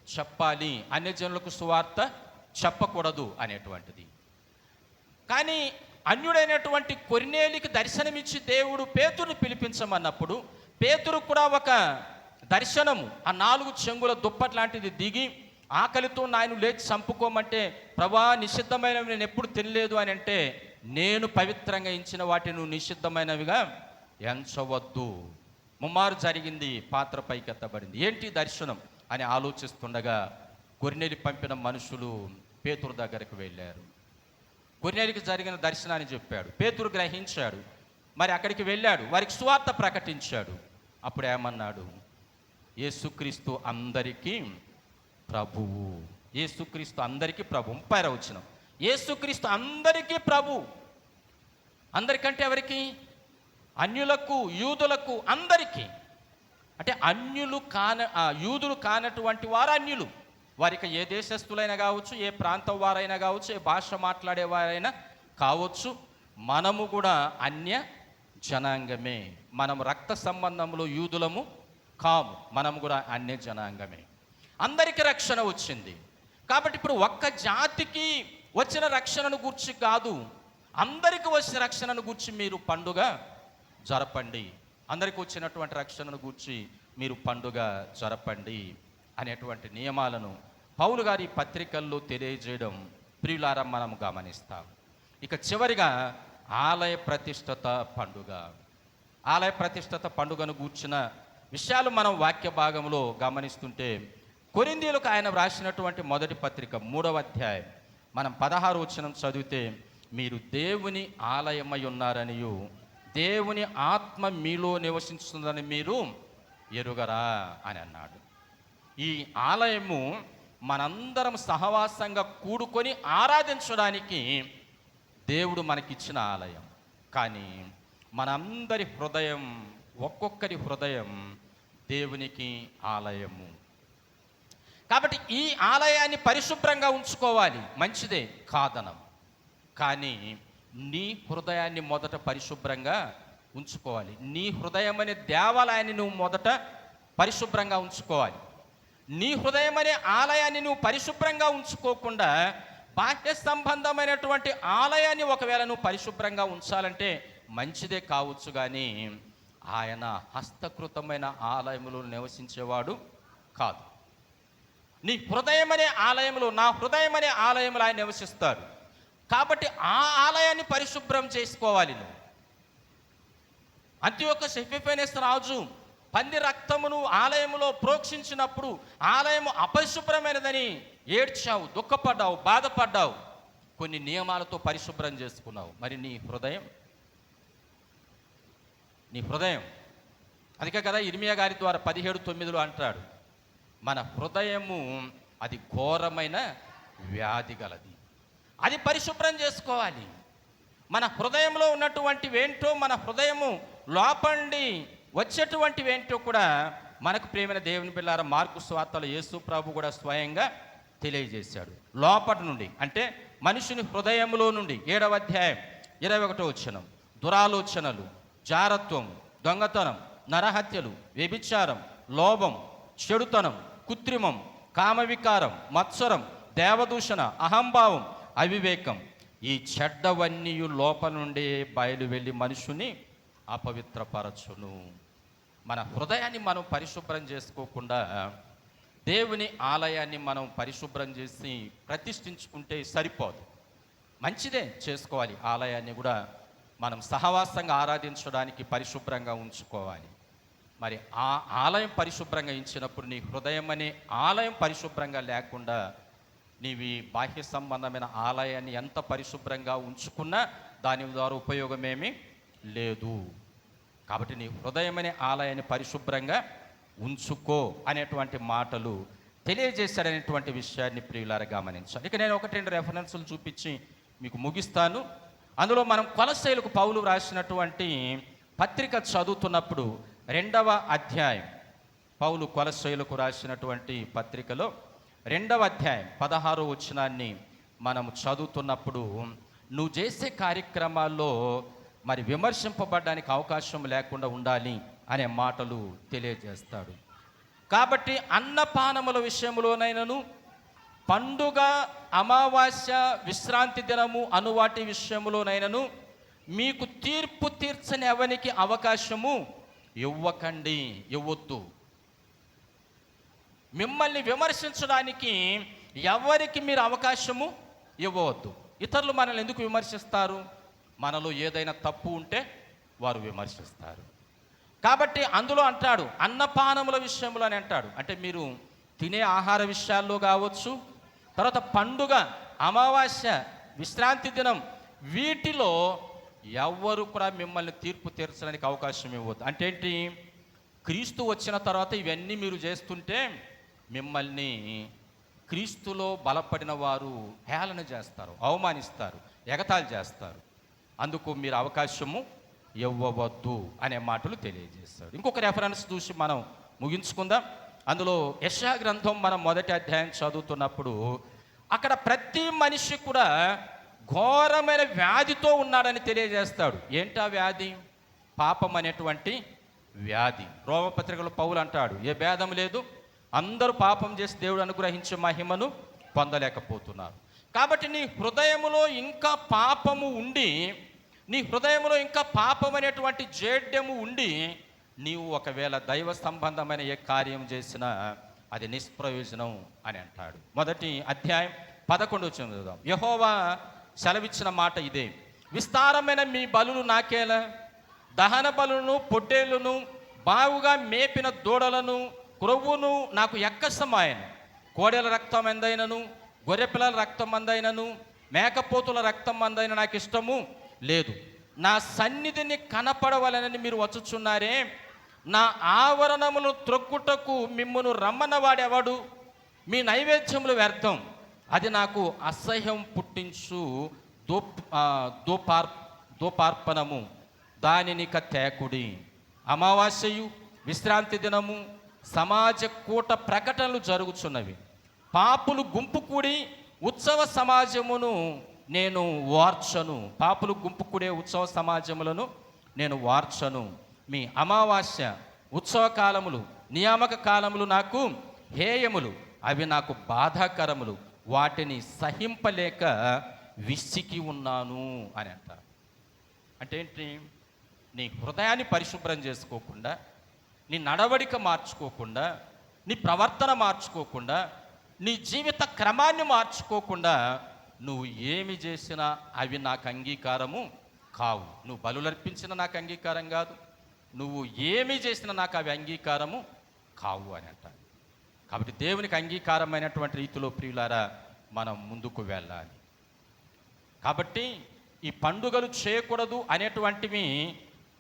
చెప్పాలి, అన్యజనులకు సువార్త చెప్పకూడదు అనేటువంటిది. కానీ అన్యుడైనటువంటి కొర్నేలికి దర్శనమిచ్చి దేవుడు పేతురుని పిలిపించమన్నప్పుడు పేతురు కూడా ఒక దర్శనము, ఆ 4 చెంగుల దుప్పటి లాంటిది దిగి ఆకలితో నాయను లేచి చంపుకోమంటే, ప్రభా నిషిద్ధమైనవి నేను ఎప్పుడు తినలేదు అని అంటే, నేను పవిత్రంగా ఎంచిన వాటిని నువ్వు నిషిద్ధమైనవిగా ఎంచవద్దు. ముమ్మారు జరిగింది, పాత్ర పైకెత్తబడింది. ఏంటి దర్శనం అని ఆలోచిస్తుండగా కొర్నేలి పంపిన మనుషులు పేతురు దగ్గరికి వెళ్ళారు. కొర్నేలికి జరిగిన దర్శనాన్ని చెప్పాడు, పేతురు గ్రహించాడు. మరి అక్కడికి వెళ్ళాడు, వారికి సువార్త ప్రకటించాడు. అప్పుడు ఏమన్నాడు? యేసుక్రీస్తు అందరికీ ప్రభువు. యేసుక్రీస్తు అందరికీ ప్రభు. 30వ వచనం. యేసుక్రీస్తు అందరికీ ప్రభు. అందరికంటే ఎవరికి? అన్యులకు, యూదులకు, అందరికీ. అంటే అన్యులు యూదులు కానటువంటి వారు అన్యులు. వారికి ఏ దేశస్థులైనా కావచ్చు, ఏ ప్రాంతం వారైనా కావచ్చు, ఏ భాష మాట్లాడేవారైనా కావచ్చు. మనము కూడా అన్య జనాంగమే. మనం రక్త సంబంధంలో యూదులము కాము, మనము కూడా అన్య జనాంగమే. అందరికీ రక్షణ వచ్చింది. కాబట్టి ఇప్పుడు ఒక్క జాతికి వచ్చిన రక్షణను గూర్చి కాదు, అందరికీ వచ్చిన రక్షణను గూర్చి మీరు పండుగ జరపండి, అందరికీ వచ్చినటువంటి రక్షణను గూర్చి మీరు పండుగ జరపండి అనేటువంటి నియమాలను పౌలు గారి పత్రికల్లో తెలియజేయడం ప్రియులారా మనం గమనిస్తాం. ఇక చివరిగా ఆలయ ప్రతిష్టత పండుగ. ఆలయ ప్రతిష్టత పండుగను గూర్చిన విషయాలు మనం వాక్య భాగంలో గమనిస్తుంటే, కొరింథీయులకు ఆయన వ్రాసినటువంటి మొదటి పత్రిక 3వ అధ్యాయం మనం 16వ వచనం చదివితే, మీరు దేవుని ఆలయమై ఉన్నారనియు దేవుని ఆత్మ మీలో నివసించుతుందని మీరు ఎరుగరా అని అన్నాడు. ఈ ఆలయము మనందరం సహవాసంగా కూడుకొని ఆరాధించడానికి దేవుడు మనకిచ్చిన ఆలయం. కానీ మనందరి హృదయం, ఒక్కొక్కరి హృదయం దేవునికి ఆలయము. కాబట్టి ఈ ఆలయాన్ని పరిశుభ్రంగా ఉంచుకోవాలి, మంచిదే, కాదనం. కానీ నీ హృదయాన్ని మొదట పరిశుభ్రంగా ఉంచుకోవాలి. నీ హృదయం అనే దేవాలయాన్ని నువ్వు మొదట పరిశుభ్రంగా ఉంచుకోవాలి. నీ హృదయం అనే ఆలయాన్ని నువ్వు పరిశుభ్రంగా ఉంచుకోకుండా బాహ్య సంబంధమైనటువంటి ఆలయాన్ని ఒకవేళ నువ్వు పరిశుభ్రంగా ఉంచాలంటే మంచిదే కావచ్చు, కానీ ఆయన హస్తకృతమైన ఆలయములో నివసించేవాడు కాదు. నీ హృదయం అనే ఆలయంలో, నా హృదయం అనే ఆలయంలో ఆయన నివసిస్తారు. కాబట్టి ఆ ఆలయాన్ని పరిశుభ్రం చేసుకోవాలి నువ్వు. అంతియొక్క ఎపిఫానెస్ రాజు పంది రక్తమును ఆలయములో ప్రోక్షించినప్పుడు ఆలయము అపరిశుభ్రమైనదని ఏడ్చావు, దుఃఖపడ్డావు, బాధపడ్డావు, కొన్ని నియమాలతో పరిశుభ్రం చేసుకున్నావు. మరి నీ హృదయం అందుకే కదా ఇర్మియా గారి ద్వారా 17:9 అంటాడు, మన హృదయము అది ఘోరమైన వ్యాధి గలది, అది పరిశుభ్రం చేసుకోవాలి. మన హృదయంలో ఉన్నటువంటివేంటో, మన హృదయము లోపండి వచ్చేటువంటివేంటో కూడా మనకు ప్రియమైన దేవుని బిడ్డలారా మార్కు సువార్తలో యేసు ప్రభు కూడా స్వయంగా తెలియజేశాడు. లోపటి నుండి అంటే మనుషుని హృదయంలో నుండి 7వ అధ్యాయం 21వ వచనం, దురాలోచనలు, జారత్వం, దొంగతనం, నరహత్యలు, వ్యభిచారం, లోభం, చెడుతనం, కృత్రిమం, కామవికారం, మత్సరం, దేవదూషణ, అహంభావం, అవివేకం, ఈ చెడ్డవన్నీ లోపల నుండి బయలు వెళ్ళి మనుషుని అపవిత్రపరచును. మన హృదయాన్ని మనం పరిశుభ్రం చేసుకోకుండా దేవుని ఆలయాన్ని మనం పరిశుభ్రం చేసి ప్రతిష్ఠించుకుంటే సరిపోదు. మంచిదే, చేసుకోవాలి. ఆలయాన్ని కూడా మనం సహవాసంగా ఆరాధించడానికి పరిశుభ్రంగా ఉంచుకోవాలి. మరి ఆ ఆలయం పరిశుభ్రంగా ఉంచినప్పుడు నీ హృదయం అనే ఆలయం పరిశుభ్రంగా లేకుండా నీవి బాహ్య సంబంధమైన ఆలయాన్ని ఎంత పరిశుభ్రంగా ఉంచుకున్నా దాని ద్వారా ఉపయోగమేమీ లేదు. కాబట్టి నీ హృదయం అనే ఆలయాన్ని పరిశుభ్రంగా ఉంచుకో అనేటువంటి మాటలు తెలియజేశాడనేటువంటి విషయాన్ని ప్రియులారా గమనించాలి. ఇక నేను 1-2 రెఫరెన్సులు చూపించి మీకు ముగిస్తాను. అందులో మనం కొలస్సీయులకు పౌలు రాసినటువంటి పత్రిక చదువుతున్నప్పుడు 2వ అధ్యాయం, పౌలు కొలస్సీయులకు రాసినటువంటి పత్రికలో 2వ అధ్యాయం 16వ వచనాన్ని మనం చదువుతున్నప్పుడు, నువ్వు చేసే కార్యక్రమాల్లో మరి విమర్శింపబడడానికి అవకాశం లేకుండా ఉండాలి అనే మాటలు తెలియజేస్తాడు. కాబట్టి అన్నపానముల విషయంలోనైనను, పండుగ, అమావాస్య, విశ్రాంతి దినము అనువాటి విషయంలోనైనను మీకు తీర్పు తీర్చని ఎవరికి అవకాశము ఇవ్వద్దు. మిమ్మల్ని విమర్శించడానికి ఎవరికి మీరు అవకాశము ఇవ్వవద్దు. ఇతరులు మనల్ని ఎందుకు విమర్శిస్తారు? మనలో ఏదైనా తప్పు ఉంటే వారు విమర్శిస్తారు. కాబట్టి అందులో అంటాడు అన్నపానముల విషయంలో అని అంటాడు. అంటే మీరు తినే ఆహార విషయాల్లో కావచ్చు, తర్వాత పండుగ, అమావాస్య, విశ్రాంతి దినం, వీటిలో ఎవ్వరు కూడా మిమ్మల్ని తీర్పు తీర్చడానికి అవకాశం ఇవ్వద్దు. అంటే ఏంటి? క్రీస్తు వచ్చిన తర్వాత ఇవన్నీ మీరు చేస్తుంటే మిమ్మల్ని క్రీస్తులో బలపడిన వారు హేళన చేస్తారు, అవమానిస్తారు, ఎగతాళి చేస్తారు. అందుకు మీరు అవకాశము ఇవ్వవద్దు అనే మాటలు తెలియజేస్తాడు. ఇంకొక రెఫరెన్స్ చూసి మనం ముగించుకుందాం. అందులో యెషయా గ్రంథం మనం 1వ అధ్యాయం చదువుతున్నప్పుడు అక్కడ ప్రతి మనిషి కూడా ఘోరమైన వ్యాధితో ఉన్నాడని తెలియజేస్తాడు. ఏంటా వ్యాధి? పాపం అనేటువంటి వ్యాధి. రోమపత్రికలో పౌలు అంటాడు, ఏ భేదం లేదు, అందరూ పాపం చేసి దేవుడు అనుగ్రహించే మహిమను పొందలేకపోతున్నారు. కాబట్టి నీ హృదయములో ఇంకా పాపము ఉండి, నీ హృదయంలో ఇంకా పాపం అనేటువంటి జేడ్యము ఉండి, నీవు ఒకవేళ దైవ సంబంధమైన ఏ కార్యం చేసినా అది నిష్ప్రయోజనం అని అంటాడు. 1వ అధ్యాయం 11వ వచనం చదువుదాం. యెహోవా సెలవిచ్చిన మాట ఇదే, విస్తారమైన మీ బలులు నాకేలా, దహన బలులను, పొట్టేళ్లను, బావుగా మేపిన దూడలను, క్రొవ్వును నాకు ఎక్కసమాయను. కోడెల రక్తం ఎందైనను, గొర్రెపిల్లల రక్తం అందైనను, మేకపోతుల రక్తం అందైన నాకు ఇష్టము లేదు. నా సన్నిధిని కనపడవలనని మీరు వచ్చుచున్నారే, నా ఆవరణములు త్రొక్కుటకు మిమ్మును రమ్మన్నవాడెవడు? మీ నైవేద్యములు వ్యర్థం, అది నాకు అసహ్యం పుట్టించు దూపార్పణము. దానినిక తేకుడి. అమావాస్యయు విశ్రాంతి దినము సమాజ కూట ప్రకటనలు జరుగుచున్నవి. పాపులు గుంపు కూడి ఉత్సవ సమాజమును నేను వార్చను. పాపులు గుంపు కూడే ఉత్సవ సమాజములను నేను వార్చను. మీ అమావాస్య ఉత్సవ కాలములు నియామక కాలములు నాకు హేయములు, అవి నాకు బాధాకరములు, వాటిని సహింపలేక విసికి ఉన్నాను అని అంటారు. అంటే ఏంటి? నీ హృదయాన్ని పరిశుభ్రం చేసుకోకుండా, నీ నడవడిక మార్చుకోకుండా, నీ ప్రవర్తన మార్చుకోకుండా, నీ జీవిత క్రమాన్ని మార్చుకోకుండా నువ్వు ఏమి చేసినా అవి నాకు అంగీకారము కావు. నువ్వు బలులర్పించినా నాకు అంగీకారం కాదు, నువ్వు ఏమి చేసినా నాకు అవి అంగీకారము కావు అని అంటారు. కాబట్టి దేవునికి అంగీకారమైనటువంటి రీతిలో ప్రియులారా మనం ముందుకు వెళ్ళాలి. కాబట్టి ఈ పండుగలు చేయకూడదు అనేటువంటివి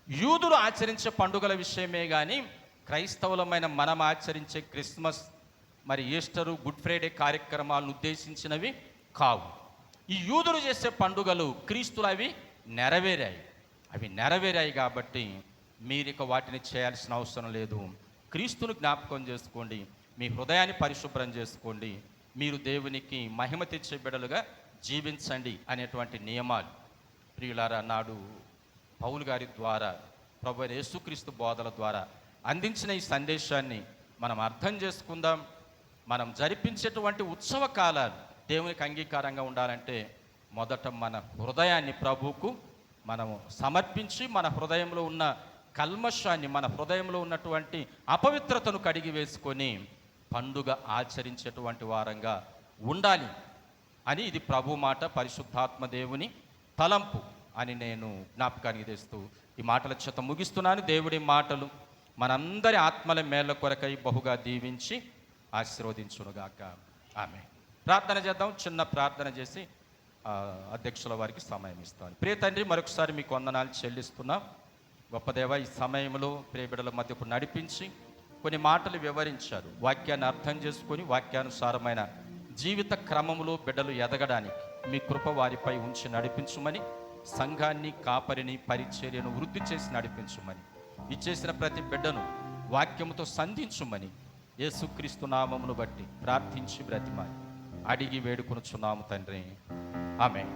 యూదులు ఆచరించే పండుగల విషయమే కానీ క్రైస్తవులమైన మనం ఆచరించే క్రిస్మస్, మరి ఈస్టరు, గుడ్ ఫ్రైడే కార్యక్రమాలను ఉద్దేశించినవి కావు. ఈ యూదులు చేసే పండుగలు క్రీస్తులు అవి నెరవేరాయి కాబట్టి మీరిక వాటిని చేయాల్సిన అవసరం లేదు. క్రీస్తును జ్ఞాపకం చేసుకోండి, మీ హృదయాన్ని పరిశుభ్రం చేసుకోండి, మీరు దేవునికి మహిమ తెచ్చే బిడ్డలుగా జీవించండి అనేటువంటి నియమాలు ప్రియులారా నాడు పౌలు గారి ద్వారా ప్రభువైన యేసుక్రీస్తు బోధల ద్వారా అందించిన ఈ సందేశాన్ని మనం అర్థం చేసుకుందాం. మనం జరిపించేటువంటి ఉత్సవ కాలాలు దేవునికి అంగీకారంగా ఉండాలంటే మొదట మన హృదయాన్ని ప్రభువుకు మనము సమర్పించి, మన హృదయంలో ఉన్న కల్మషాన్ని, మన హృదయంలో ఉన్నటువంటి అపవిత్రతను కడిగి వేసుకొని పండుగ ఆచరించేటువంటి వారంగా ఉండాలి అని ఇది ప్రభు మాట, పరిశుద్ధాత్మ దేవుని తలంపు అని నేను జ్ఞాపకానికి తెస్తూ ఈ మాటల చేత ముగిస్తున్నాను. దేవుడి మాటలు మనందరి ఆత్మల మేళ్ల కొరకై బహుగా దీవించి ఆశీర్వదించునుగాక. ఆమె ప్రార్థన చేద్దాం. చిన్న ప్రార్థన చేసి అధ్యక్షుల వారికి సమయం ఇస్తాను. ప్రియ తండ్రి, మరొకసారి మీకు వందనాలు చెల్లిస్తున్నాం. గొప్ప దేవ, ఈ సమయంలో ప్రియ బిడ్డల మధ్యకు నడిపించి కొన్ని మాటలు వివరించారు. వాక్యాన్ని అర్థం చేసుకొని వాక్యానుసారమైన జీవిత క్రమములో బిడ్డలు ఎదగడానికి మీ కృప వారిపై ఉంచి నడిపించుమని, సంఘాన్ని, కాపరిని, పరిచర్యను వృద్ధి చేసి నడిపించుమని, ఇచ్చేసిన ప్రతి బిడ్డను వాక్యముతో సంధించుమని యేసుక్రీస్తు నామమును బట్టి ప్రార్థించి బ్రతిమాలి అడిగి వేడుకొనుచున్నాము తండ్రి. ఆమేన్.